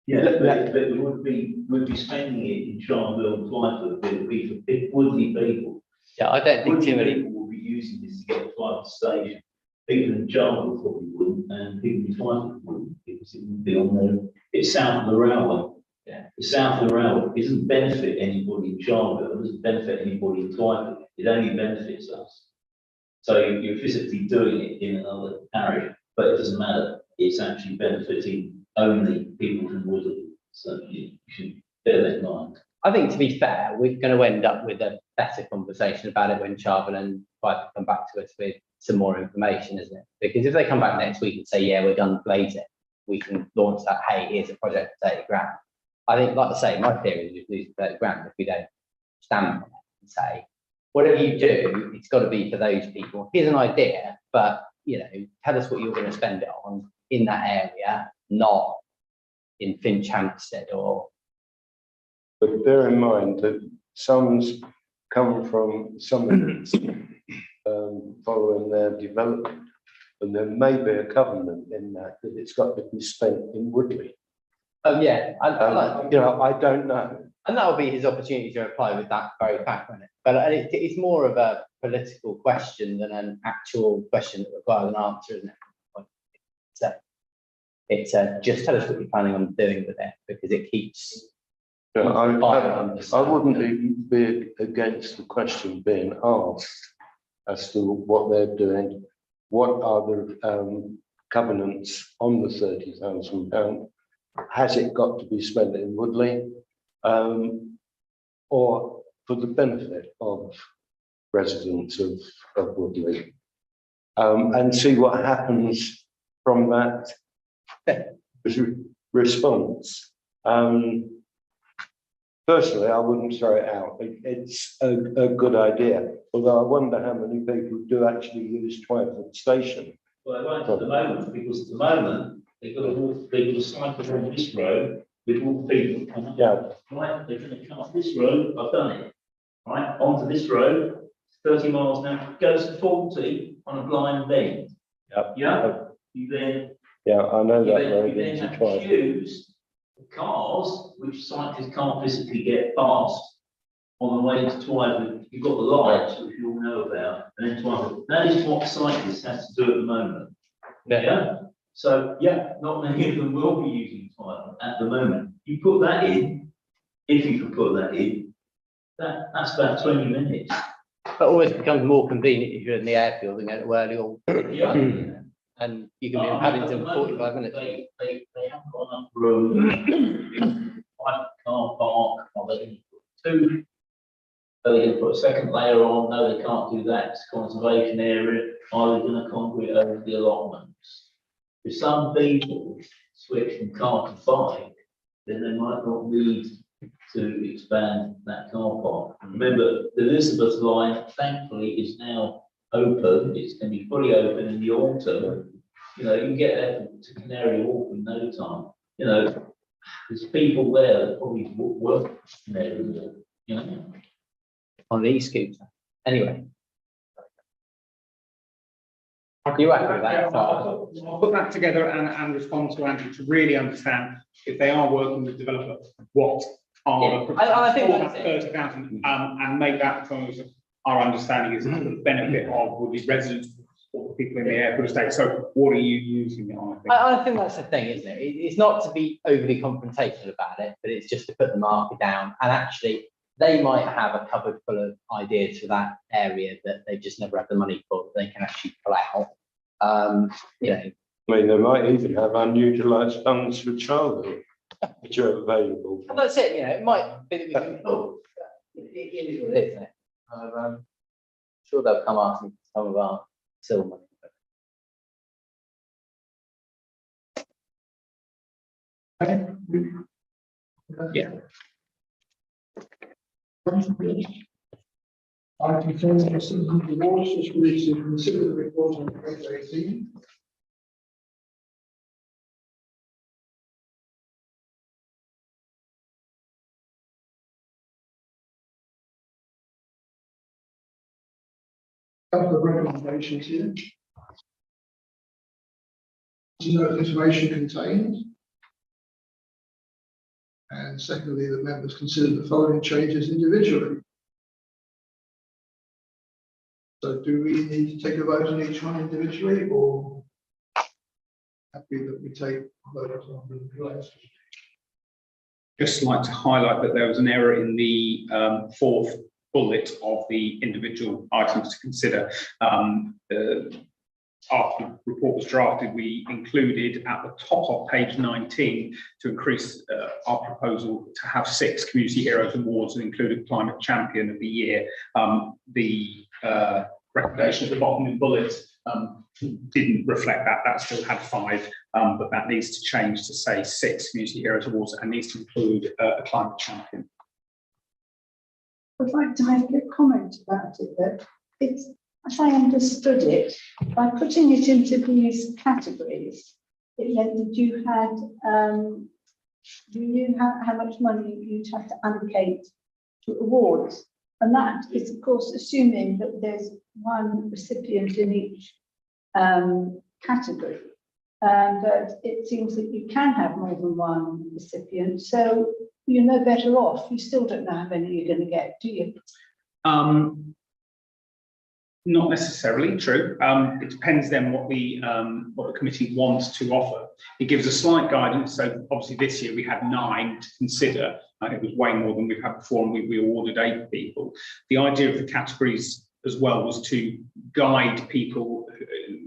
Yeah, but it would be spending it in Charleville and Twyford, but it would be for Woodley people. Yeah, I don't think Woodley too many, people will be using this to get to Twyford station. People in Charleville probably wouldn't, and people in Twyford wouldn't, because it wouldn't be on there. It's south of the railway. Yeah. The south of the railway, it doesn't benefit anybody in Charleville, it doesn't benefit anybody in Twyford, it only benefits us. So you're physically doing it in another parish, but it doesn't matter, it's actually benefiting only people from Woodley, so you should bear that in mind. I think to be fair, we're going to end up with a better conversation about it when Charvel and Twyford come back to us with some more information, isn't it? Because if they come back next week and say, yeah, we're done Blaze it, we can launch that, hey, here's a project for 30 grand. I think, like I say, my theory is we lose 30 grand if we don't stand on it and say, whatever you do, it's got to be for those people. Here's an idea, but, you know, tell us what you're going to spend it on in that area, not in Finch Hampstead or. But bear in mind that sums come from some following their development. And there may be a covenant in that it's got to be spent in Woodley. Oh, yeah, I don't know. and that'll be his opportunity to reply with that very fact, won't it? But it's more of a political question than an actual question that requires an answer, isn't it? So it's just tell us what you're planning on doing with it, because it keeps. I wouldn't even be against the question being asked as to what they're doing. What are the covenants on the £30,000? Has it got to be spent in Woodley, or for the benefit of residents of Woodley? And see what happens from that response. Personally, I wouldn't throw it out. It's a good idea, although I wonder how many people do actually use Twyford Station. Well, they won't at the moment, because at the moment, they've got to walk, they've got to cycle on this road with all people coming up. Yeah. Right, they're going to come up this road, I've done it. Right, onto this road, 30 miles an hour, goes to 40 on a blind bend. Yep. Yeah, you then, Yeah, I know you that then, road you then into have to Twyford. choose the cars, which cyclists can't physically get past on the way to Twyford. You've got the lights, which you all know about, and then Twyford. That is what cyclists have to do at the moment. Yeah. So, yeah, not many of them will be using Twyford at the moment. You put that in, if you can put that in, that's about 20 minutes. But always becomes more convenient if you're in the airfield and go to Worley or. Yeah. And you can be in Paddington for 45 minutes. They haven't got enough room. Private car park, or they can put two. Are they going to put a second layer on? No, they can't do that. It's a conservation area. Are they going to concrete over the allotments? If some people switch from car to bike, then they might not need to expand that car park. Remember, the Elizabeth line, thankfully, is now open. It's going to be fully open in the autumn. You know, you can get there to Canary Wharf in no time. You know, there's people there that probably work Canary Wharf, you know. On the e-scooter. Anyway. You happy with that? I'll put that together and respond to Andrew to really understand if they are working with developers, what are the. I think that's it. 30,000, and make that from our understanding is the benefit of would be residents or the people in the airport estate. So what are you using it on? I think that's the thing, isn't it? It's not to be overly confrontational about it, but it's just to put the marker down. And actually, they might have a cupboard full of ideas for that area that they've just never had the money for, that they can actually pull out. You know. I mean, they might even have unutilized funds for childhood, which are available. And that's it, you know, it might be that we can pull. It is what it is, isn't it? I'm sure they'll come asking for some of our silver money. Yeah. Item 10, for citizens awards, is released to consider the report on page 18. Couple of recommendations here. To note the information contained. And secondly, that members consider the following changes individually. So do we need to take a vote on each one individually, or happy that we take a vote on the place? Just like to highlight that there was an error in the fourth bullet of the individual items to consider. After the report was drafted, we included at the top of page 19 to increase our proposal to have 6 Community Heroes Awards and include a Climate Champion of the Year. The recommendation at the bottom in bullets didn't reflect that. That still had 5, but that needs to change to say 6 Community Heroes Awards and needs to include a Climate Champion. I'd like to make a comment about it, that it's, as I understood it, by putting it into these categories, it meant that you had, you knew how much money you'd have to allocate to awards. And that is, of course, assuming that there's one recipient in each category. But it seems that you can have more than one recipient. So you're no better off. You still don't know how many you're going to get, do you? Not necessarily true. It depends then what the committee wants to offer. It gives a slight guidance. So obviously this year we had 9 to consider. It was way more than we've had before, and we awarded 8 people. The idea of the categories as well was to guide people,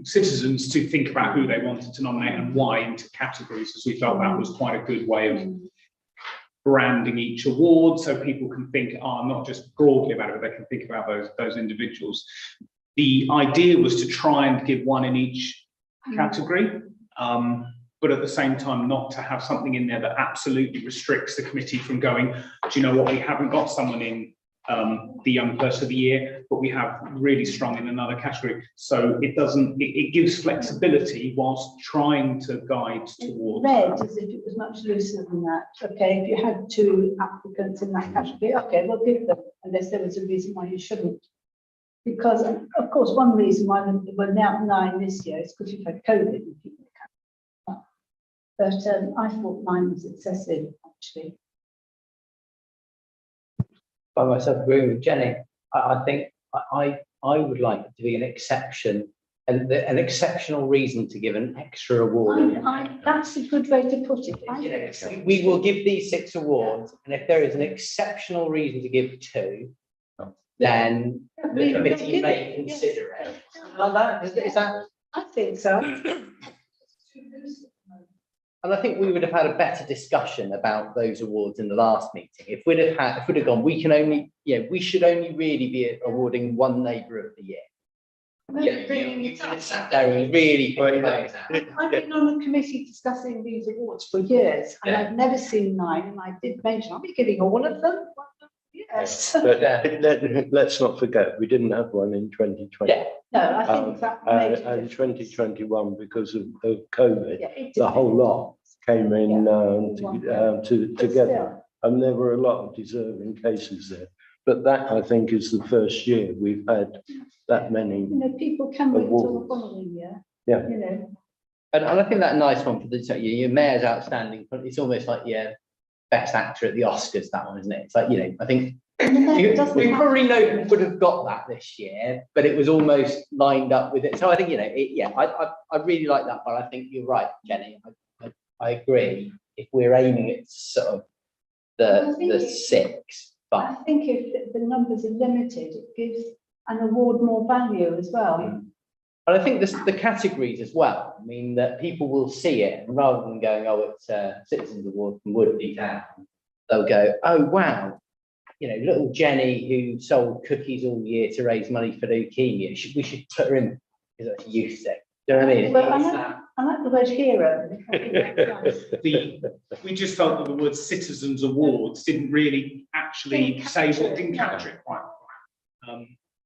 citizens, to think about who they wanted to nominate and why into categories, as we felt that was quite a good way of branding each award, so people can think, not just broadly about it, but they can think about those individuals. The idea was to try and give one in each category, but at the same time not to have something in there that absolutely restricts the committee from going, do you know what, we haven't got someone in the Young Person of the Year, but we have really strong in another category. So it doesn't, it gives flexibility whilst trying to guide towards. Read as if it was much looser than that. Okay, if you had 2 applicants in that category, okay, we'll give them, unless there was a reason why you shouldn't. Because, of course, one reason why we're now 9 this year is because you've had COVID and people can't. But I thought 9 was excessive, actually. By myself agreeing with Jenny, I think I would like it to be an exception, and an exceptional reason to give an extra award. That's a good way to put it. We will give these 6 awards, and if there is an exceptional reason to give 2, then the committee may consider it. Well, is that? I think so. And I think we would have had a better discussion about those awards in the last meeting. If we'd have gone, we should only really be awarding one neighbour of the year. You could have sat there and really put those out. I've been on a committee discussing these awards for years, and I've never seen 9, and I did mention, I'll be giving all of them. Yes. But let's not forget, we didn't have one in 2020. Yeah, no, I think that makes a and difference. 2021, because of COVID, Yeah, it the whole depends. lot came in But together, and there were a lot of deserving cases there. But that, I think, is the first year we've had that many. You know, people can wait till the Awards. following year. Yeah. You know. And I think that nice one for the your mayor's outstanding. It's almost like best actor at the Oscars. That one, isn't it? It's like I think we probably would have got that this year, but it was almost lined up with it. So I think I really like that one. I think you're right, Jenny. I agree. If we're aiming at sort of the 6, I but think if the numbers are limited, it gives an award more value as well. but I think the categories as well. I mean, that people will see it, and rather than going, it's a Citizens Award from Woodley Town, they'll go, oh wow, little Jenny who sold cookies all year to raise money for leukemia. We should put her in because that's a youth thing. Do you know what I mean? Well, I like the word hero. I think that's nice. We just felt that the word Citizens Awards didn't really actually Didn't say capture what, it, didn't no. capture it quite.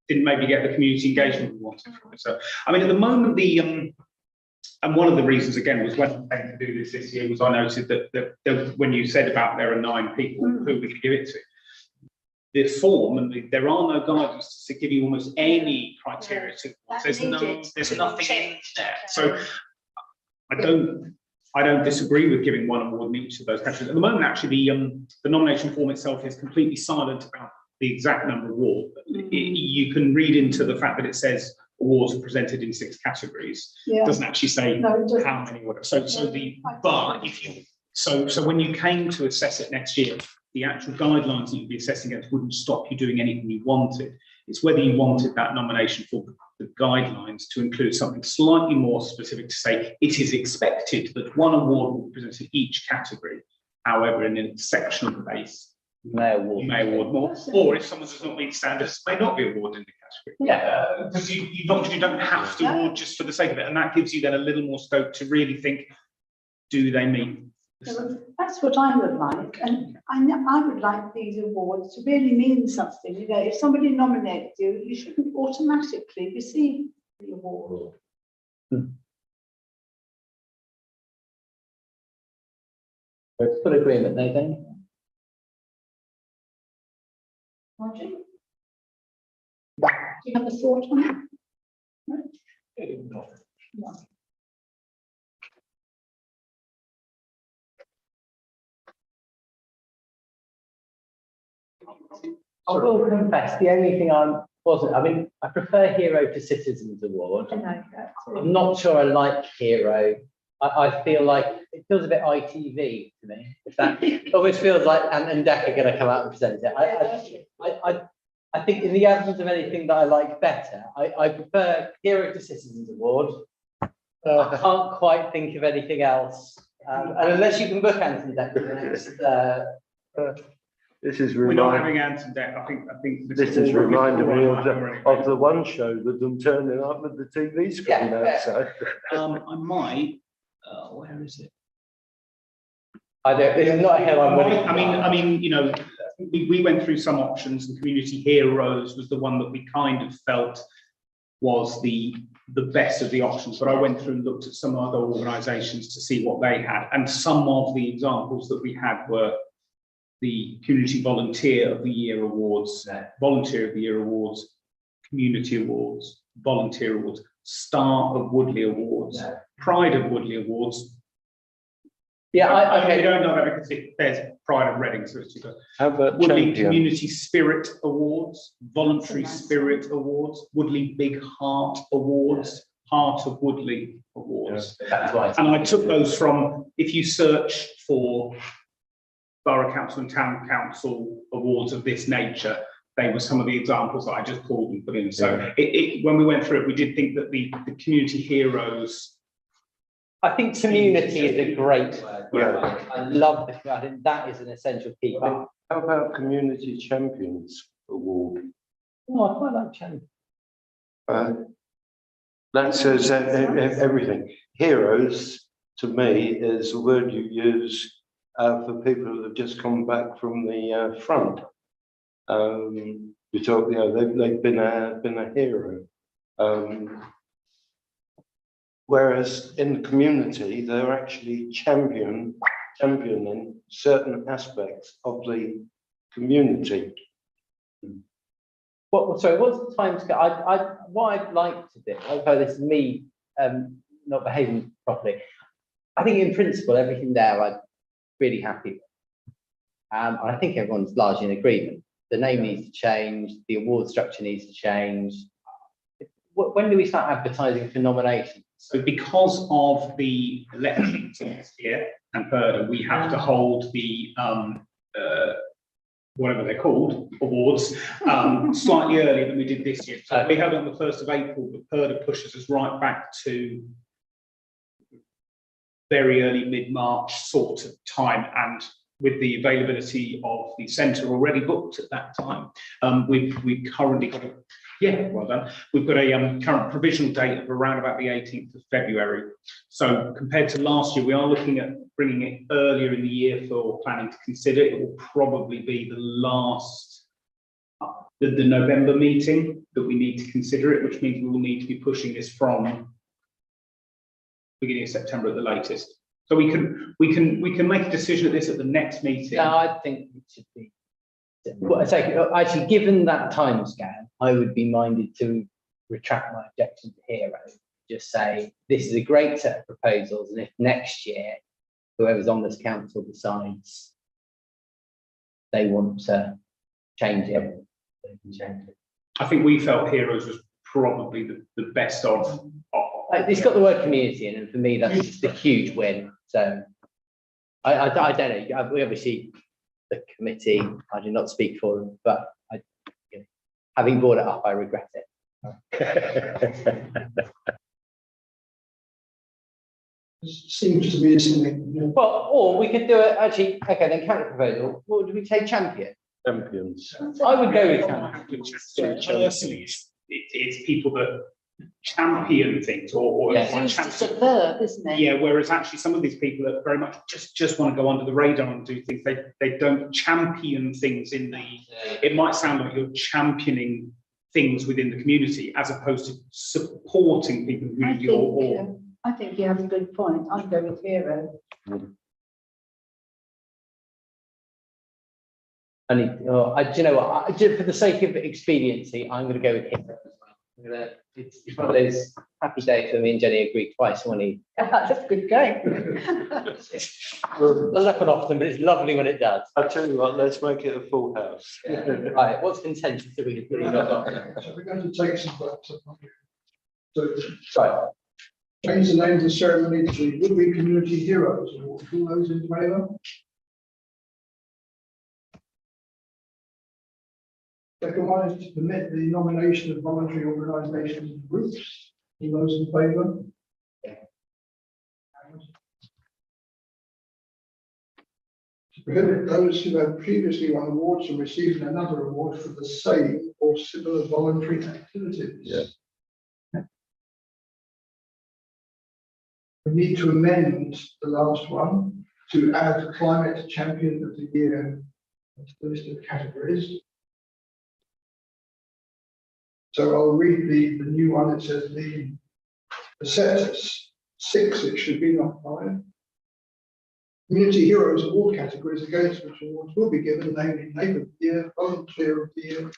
Didn't maybe get the community engagement we wanted from it. So, I mean, at the moment, and one of the reasons, again, was when I came to do this year, was I noted that when you said about there are 9 people, who we can give it to. The form, and there are no guidance to give you almost any criteria to, there's nothing in there. So I don't disagree with giving 1 award in each of those categories. At the moment, actually, the nomination form itself is completely silent about the exact number of awards. You can read into the fact that it says awards are presented in 6 categories. Yeah. It doesn't actually say No, it doesn't. how many awards. But if you, so when you came to assess it next year, the actual guidelines that you'd be assessing against wouldn't stop you doing anything you wanted. It's whether you wanted that nomination for the guidelines to include something slightly more specific to say it is expected that 1 award will be presented in each category. However, in a sectional base, You may award. you may award more, or if someone does not meet standards, may not be awarded in the category. Yeah. Because you don't have to award just for the sake of it, and that gives you then a little more scope to really think, do they meet? That's what I would like, and I would like these awards to really mean something. You know, if somebody nominates you, you shouldn't automatically receive the award. Full agreement, Nathan. Roger? Do you have a thought on it? No? No. I will confess, the only thing I mean, I prefer Hero to Citizens Award. I know, that's I'm not sure I like Hero. I feel like it feels a bit ITV to me. If that always feels like Ant and Dec are going to come out and present it. I think in the absence of anything that I like better, I prefer Hero to Citizens Award. I can't quite think of anything else. And unless you can book Ant and Dec for the next. This is We're not remind, having Ant and Dec. I think this is reminding me of the one show with them turning up with the TV screen Yeah. outside. I might. Where is it? It's not a hill I'm willing to I mean, you know, we went through some options, and Community Heroes was the one that we kind of felt was the best of the options. But I went through and looked at some other organisations to see what they had, and some of the examples that we had were the Community Volunteer of the Year Awards, Volunteer of the Year Awards, Community Awards, Volunteer Awards, Star of Woodley Awards, Pride of Woodley Awards. Yeah, We okay. don't know that because there's Pride of Reading, so it's because How about Woodley champion? Community Spirit Awards, Voluntary Spirit Awards, Woodley Big Heart Awards, Heart of Woodley Awards. That's right. And I took those from, if you search for Borough Council and Town Council awards of this nature, they were some of the examples that I just pulled and put in. So when we went through it, we did think that the Community Heroes. I think community is a great word. Yeah. I love I think that is an essential key. How about Community Champions Award? Oh, I quite like champion. That says everything. Heroes, to me, is a word you use for people who have just come back from the front. You talk, you know, they've been a hero. Whereas in the community, they're actually championing certain aspects of the community. Sorry, what's the time scale? What I'd like to do, although this is me not behaving properly, I think in principle, everything there I'm really happy with. And I think everyone's largely in agreement. The name needs to change, the award structure needs to change. When do we start advertising for nominations? So because of the elections next year and further, we have to hold the whatever they're called, awards, slightly earlier than we did this year. So we held it on the 1st of April, but PERDA pushes us right back to very early mid-March sort of time. And with the availability of the centre already booked at that time, we've currently got Yeah, well done. We've got a current provisional date of around about the 18th of February. So compared to last year, we are looking at bringing it earlier in the year for planning to consider. It will probably be the last, the November meeting that we need to consider it, which means we will need to be pushing this from beginning of September at the latest. So we can make a decision at this at the next meeting. No, I think it should be. Well, I say, actually, given that timescale, I would be minded to retract my objection to Hero. Just say, this is a great set of proposals, and if next year, whoever's on this council decides they want to change it, they can change it. I think we felt Heroes was probably the best of. It's got the word community in, and for me, that's just a huge win. So I don't know. We obviously, the committee, I do not speak for them, but having brought it up, I regret it. Seems to be something. Well, or we could do it actually. Okay, then counter proposal. What do we take? Champion. Champions. I would go with champion. Personally, it's people that champion things or Yes. It's just a verb, isn't it? yeah, whereas actually some of these people that very much just want to go under the radar and do things, they don't champion things in the, it might sound like you're championing things within the community as opposed to supporting people in the community or I think you have a good point. I'd go with Hero. Do you know what? For the sake of expediency, I'm going to go with Hero as well. It's one of those happy days when me and Jenny agree twice when he. That's a good game. Doesn't happen often, but it's lovely when it does. I'll tell you what, let's make it a full house. Right, what's contentious that we can really not got? So we're going to take some votes. So Right. change the name of the ceremony to Woodbury Community Heroes. All those in favour? Second one is to permit the nomination of voluntary organisations and groups. All those in favour? To prohibit those who have previously won awards from receiving another award for the same or similar voluntary activities. Yeah. We need to amend the last one to add Climate Champion of the Year to the list of categories. So I'll read the new one. It says the set 6, it should be, not 5. Community Heroes Award categories against which awards will be given, namely Neighbour of the Year, Volunteer of the Year,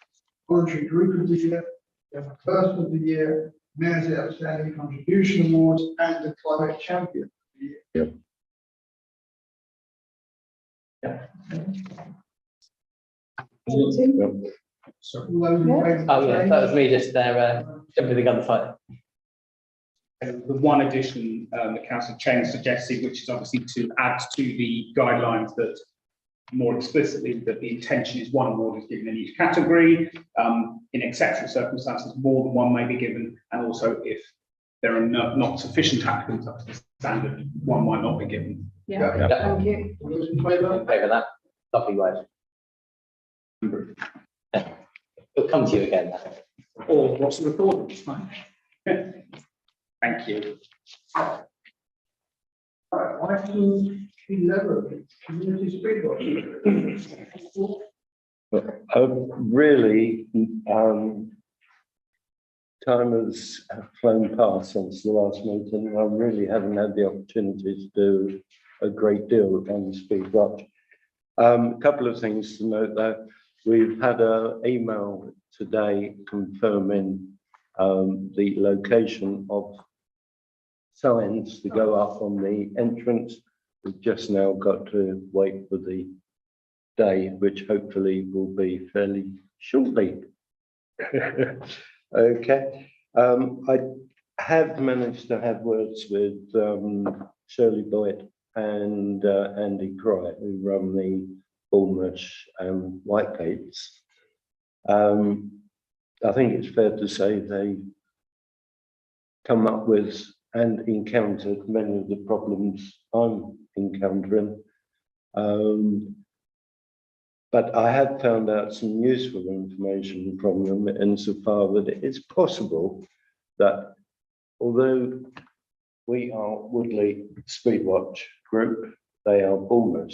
Voluntary Group of the Year, Young Person of the Year, Mayor's Outstanding Contribution Awards, and the Climate Champion of the Year. sorry. All those in favour of Oh yeah, change? that was me just there jumping the gunfight. The one addition that Councillor Chen suggested, which is obviously to add to the guidelines that more explicitly that the intention is one award is given in each category. In exceptional circumstances, more than one may be given, and also if there are not sufficient applicants up to the standard, one might not be given. Yeah, thank you. All those in favour? In favour of that. Lovely word. It'll come to you again. Or what's the report? It's fine. Thank you. Right, item 11, community speedboat. Really, time has flown past since the last meeting. I really haven't had the opportunity to do a great deal on Speed Watch. A couple of things to note though. We've had an email today confirming the location of signs to go up on the entrance. We've just now got to wait for the day, which hopefully will be fairly shortly. Okay. I have managed to have words with Shirley Boyd and Andy Cry, who run the Bournemouth and Whitegates. I think it's fair to say they come up with and encountered many of the problems I'm encountering. But I have found out some useful information from them insofar that it's possible that although we are Woodley Speedwatch Group, they are Bournemouth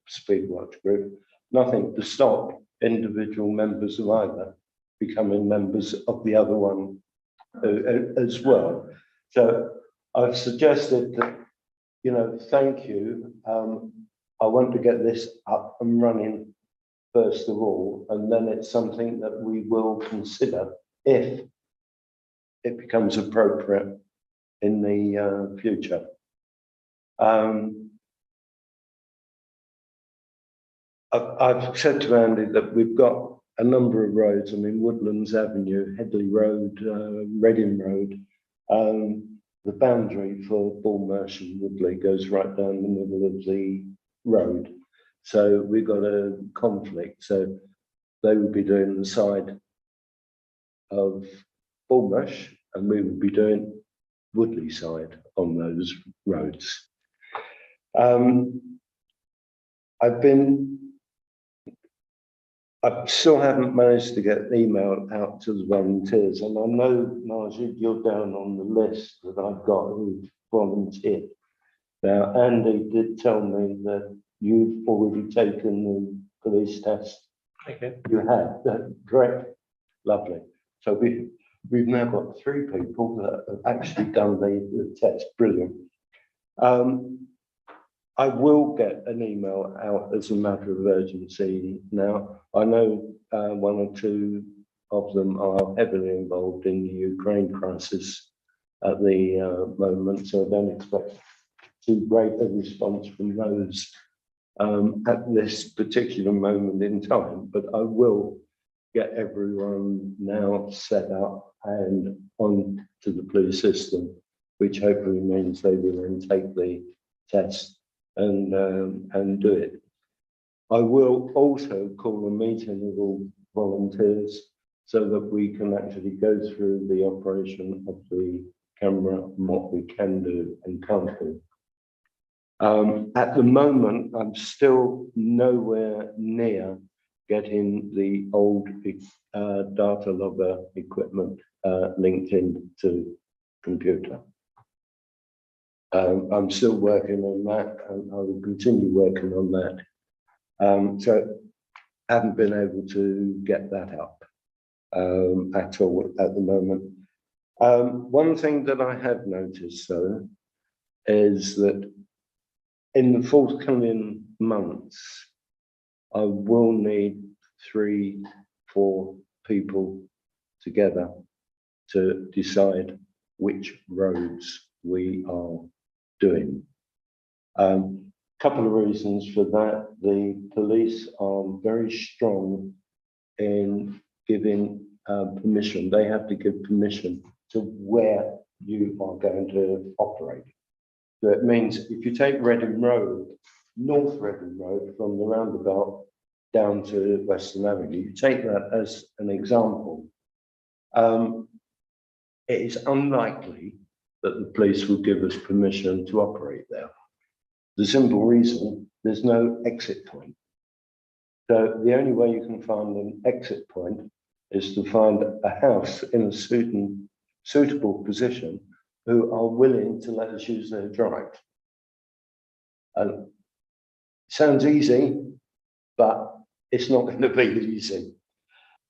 Speedwatch Group, nothing to stop individual members of either becoming members of the other one as well. So I've suggested that, you know, thank you. I want to get this up and running first of all, and then it's something that we will consider if it becomes appropriate in the future. I've said to Andy that we've got a number of roads. I mean, Woodlands Avenue, Headley Road, Reading Road. The boundary for Bournemouth and Woodley goes right down the middle of the road. So we've got a conflict. So they will be doing the side of Bournemouth and we will be doing Woodley side on those roads. I still haven't managed to get an email out to the volunteers, and I know, Najib, you're down on the list that I've got who've volunteered. Now, Andy did tell me that you've already taken the police test. Okay. You have, correct? Lovely. So we've now got 3 people that have actually done the test. Brilliant. I will get an email out as a matter of urgency now. I know 1 or 2 of them are heavily involved in the Ukraine crisis at the moment, so I don't expect too great a response from those at this particular moment in time, but I will get everyone now set up and on to the police system, which hopefully means they will then take the test and do it. I will also call a meeting with all volunteers so that we can actually go through the operation of the camera and what we can do and can't do. At the moment, I'm still nowhere near getting the old data logger equipment linked into computer. I'm still working on that, and I will continue working on that. So I haven't been able to get that up at all at the moment. One thing that I have noticed, though, is that in the forthcoming months, I will need 3, 4 people together to decide which roads we are doing. Couple of reasons for that. The police are very strong in giving permission. They have to give permission to where you are going to operate. So it means if you take Reading Road, North Reading Road from the roundabout down to Western Avenue, you take that as an example. It is unlikely that the police will give us permission to operate there. The simple reason, there's no exit point. So the only way you can find an exit point is to find a house in a suitable position who are willing to let us use their drive. And sounds easy, but it's not going to be easy.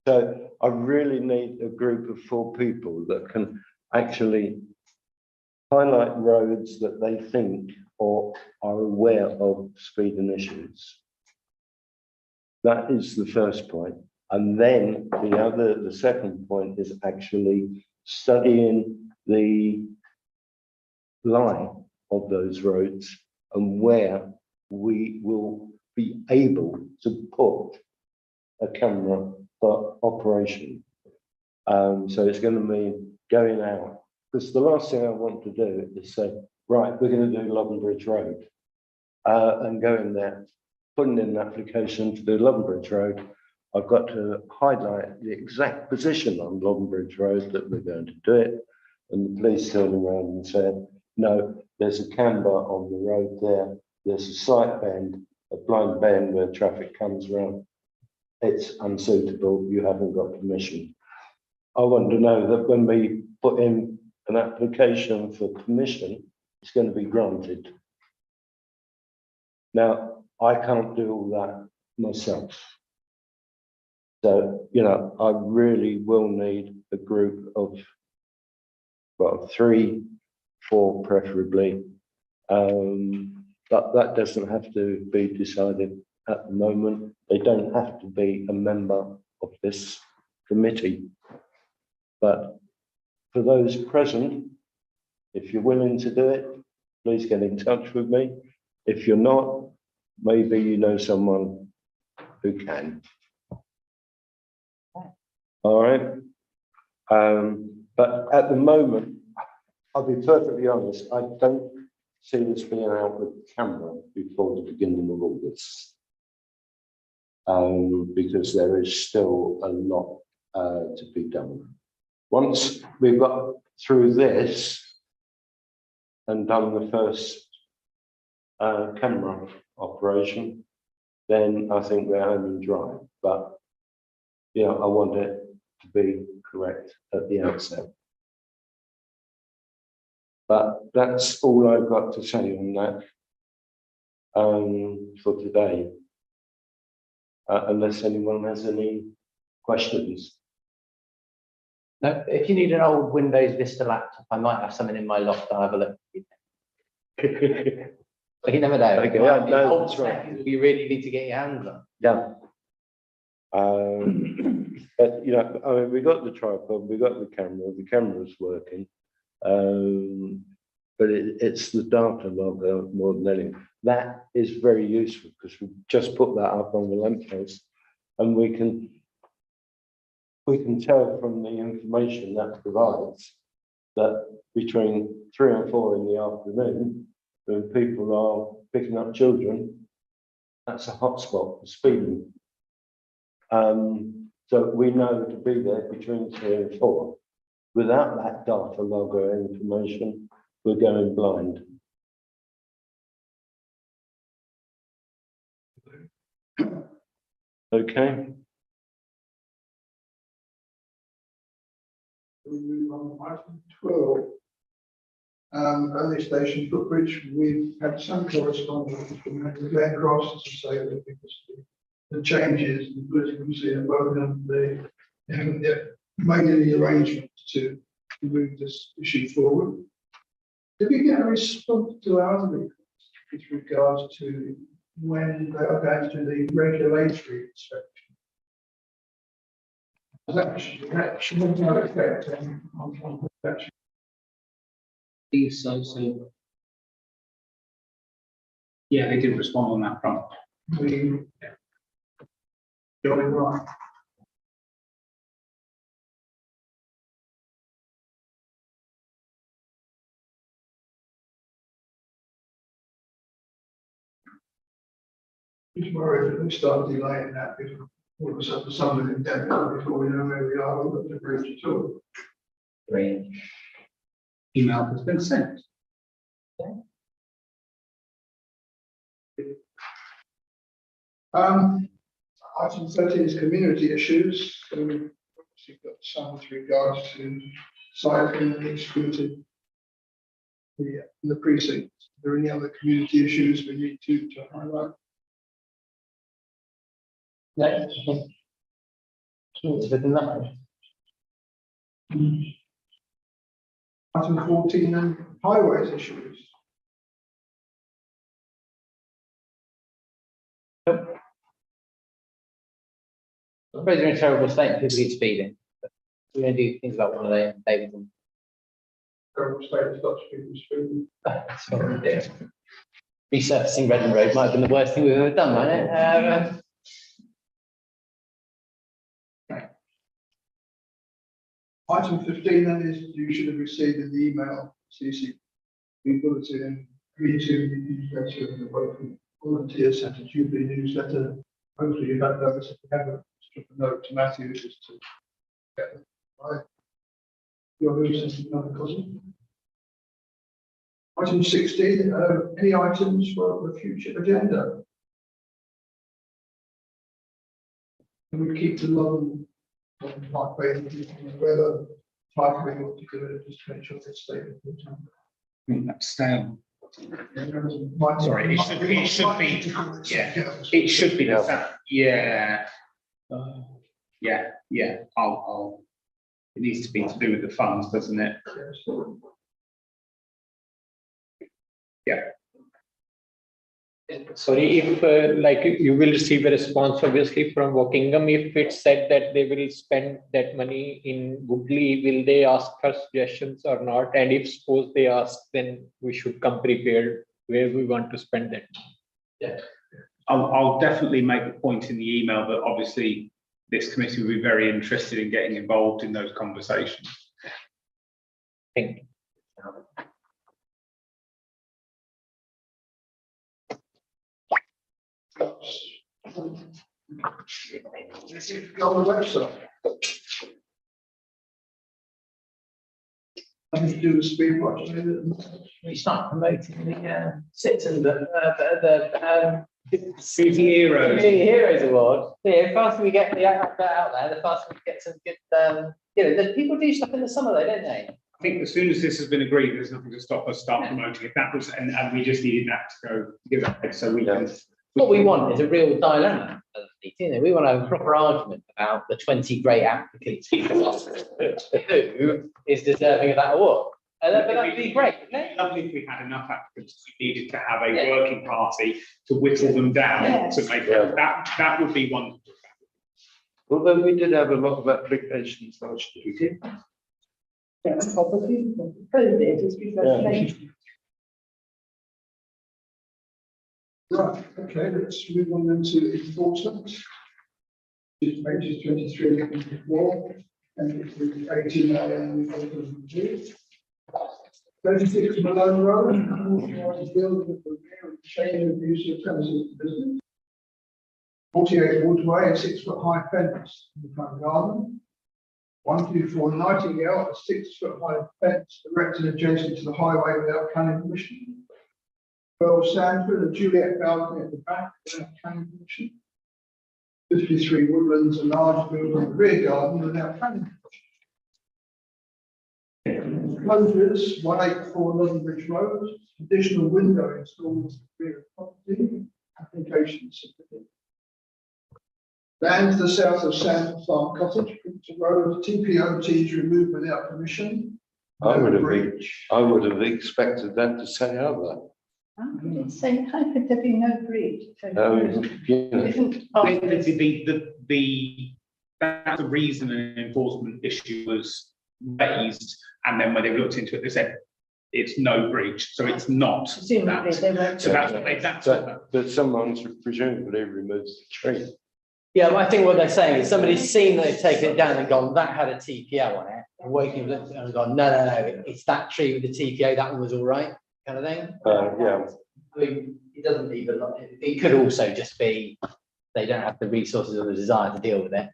So I really need a group of 4 people that can actually highlight roads that they think or are aware of speeding issues. That is the first point. And then the second point is actually studying the lie of those roads and where we will be able to put a camera for operation. So it's going to mean going out, because the last thing I want to do is say, right, we're going to do Loven Bridge Road and go in there, putting in an application to do Loven Bridge Road. I've got to highlight the exact position on Loven Bridge Road that we're going to do it. And the police turned around and said, no, there's a camber on the road there. There's a slight bend, a blind bend where traffic comes around. it's unsuitable, you haven't got permission. I want to know that when we put in an application for permission, it's going to be granted. Now, I can't do all that myself. So, you know, I really will need a group of, well, 3, 4 preferably. But that doesn't have to be decided at the moment. They don't have to be a member of this committee. But for those present, if you're willing to do it, please get in touch with me. If you're not, maybe you know someone who can. All right. But at the moment, I'll be perfectly honest, I don't see this being out with camera before the beginning of August. Because there is still a lot to be done. Once we've got through this and done the first camera operation, then I think we're home and dry. But you know, I want it to be correct at the outset. But that's all I've got to say on that for today. Unless anyone has any questions. No, if you need an old Windows Vista laptop, I might have something in my loft. I'll have a look. But you never know. Okay, yeah, no, that's right. You really need to get your hands on. Yeah. But you know, I mean, we got the tripod, we got the camera's working. But it's the data logger more than anything. That is very useful because we just put that up on the lamppost and we can tell from the information that provides that between 3 and 4 in the afternoon, when people are picking up children, that's a hotspot for speeding. So we know to be there between 3 and 4. Without that data logger information, we're going blind. Okay. We move on to item 12. Early station footbridge, we've had some correspondence from Glen Cross to say that because the changes, the political scene, they haven't yet made any arrangements to move this issue forward. Did we get a response to our request with regards to when they are going to do the regulatory inspection? That should have no effect on that. So. Yeah, they didn't respond on that front. We. Jolly right. Just worried that we start delaying that because all of a sudden something in Denver before we know where we are, we'll have to bridge at all. Email has been sent. Item 13 is community issues. So we've obviously got some with regards to cycling and excluded the precinct. Are there any other community issues we need to highlight? No. It's within that. Item 14 and highways issues. I suppose you're in a terrible state, people keep speeding. But we're going to do things about one of those, David. Current state stops people speeding. That's what we're doing. Resurfacing Redden Road might have been the worst thing we've ever done, right? Item 15 then is you should have received an email, CC bulletin, into the newsletter, the local volunteer centre Jubilee newsletter. Hopefully you've had those. If you haven't, just drop a note to Matthew just to get them. Right. Your nuisance, another cousin. Item 16, any items for the future agenda? And we keep the London Parkway, where the Parkway ought to go, just to make sure they stay. That's down. Might- Sorry, it should be, yeah, it should be, yeah. Yeah, I'll, it needs to be to do with the funds, doesn't it? Sorry, if like you will receive a response obviously from Wokingham, if it's said that they will spend that money in Woodley, will they ask for suggestions or not? And if suppose they ask, then we should come prepared where we want to spend that. I'll definitely make a point in the email that obviously this committee will be very interested in getting involved in those conversations. Thank you. Go on the website. Nothing to do with speed watching. We start promoting the citizen, the City Heroes. Community Heroes Award. Yeah, the faster we get the advert out there, the faster we get some good, the people do stuff in the summer though, don't they? I think as soon as this has been agreed, there's nothing to stop us start promoting it. That was, and we just needed that to go, give it, so we can. What we want is a real dilemma. You know, we want to have a proper argument about the 20 great applicants who is deserving of that award. But that'd be great, wouldn't it? Lovely if we had enough applicants, we needed to have a working party to whittle them down Yes. to make that would be wonderful. Although we did have a lot of applications last year. Probably, COVID has been frustrating. Right, okay, let's move on then to enforcement. Pages 23 and 24, and 18 and 36 Malone Road, authorised building of the rear and chain of use of premises of business. 48 Woodway, a 6-foot high fence in the front garden. 124 Nightingale, a 6-foot high fence erected adjacent to the highway without planning permission. 12 Sandford, a Juliet balcony at the back without planning permission. 53 Woodlands, a large building in the rear garden without planning permission. Closures, 184 London Bridge Road, additional window installed in the rear of property, application submitted. Land to the south of Sandford Farm Cottage, Printer Road, TPOTs removed without permission. I would have Bridge. I would have expected that to say other. How could it say, how could there be no breach? You know, Isn't- I think that's the reason an enforcement issue was raised, and then when they looked into it, they said it's no breach, so it's not Presumably that. they won't. So that's what they, that's what that. but someone's presumably removes the tree. Yeah, well, I think what they're saying is somebody's seen that they've taken it down and gone, that had a TPO on it. And Woking looked at it and gone, no, it's that tree with the TPO, that one was all right, kind of thing. Yeah. I mean, it doesn't even, it could also just be, they don't have the resources or the desire to deal with it.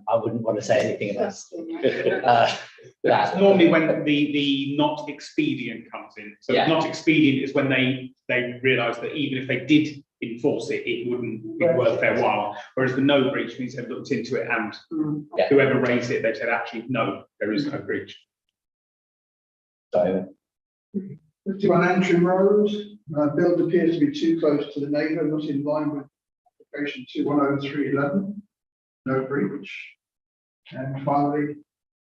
I wouldn't want to say anything about that. That's normally when the not expedient comes in. So Yeah. not expedient is when they realise that even if they did enforce it, it wouldn't be worth their while. Whereas the no breach means they've looked into it and Yeah. whoever raised it, they said, actually, no, there is no breach. So, 51 Antrim Road, build appears to be too close to the neighbour, not in line with application 210311, no breach. And finally,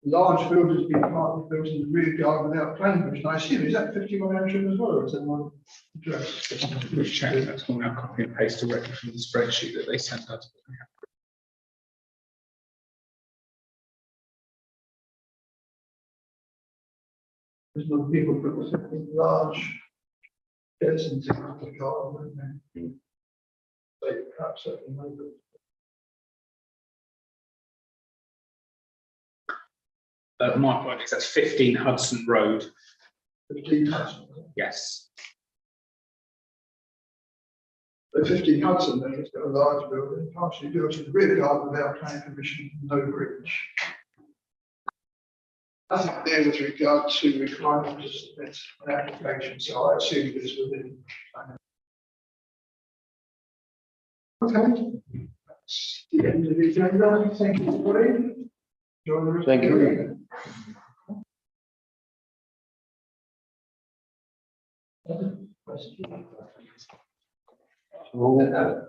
large buildings being partly built in the rear garden without planning permission. I assume, is that 51 Antrim as well, or is that one address? We've checked, that's all now copy and paste directly from the spreadsheet that they sent us. There's no people put something large. Yes, into the garden, wouldn't they? They perhaps certainly know that. My point is that's 15 Hudson Road. 15 Hudson. Yes. The 15 Hudson, then it's got a large building, partially built in the rear garden without planning permission, no bridge. Nothing there with regard to requirement to submit an application, so I assume it's within. Okay. That's the end of the agenda. Thank you, everybody. Enjoy the rest of Thank the you. day. Question.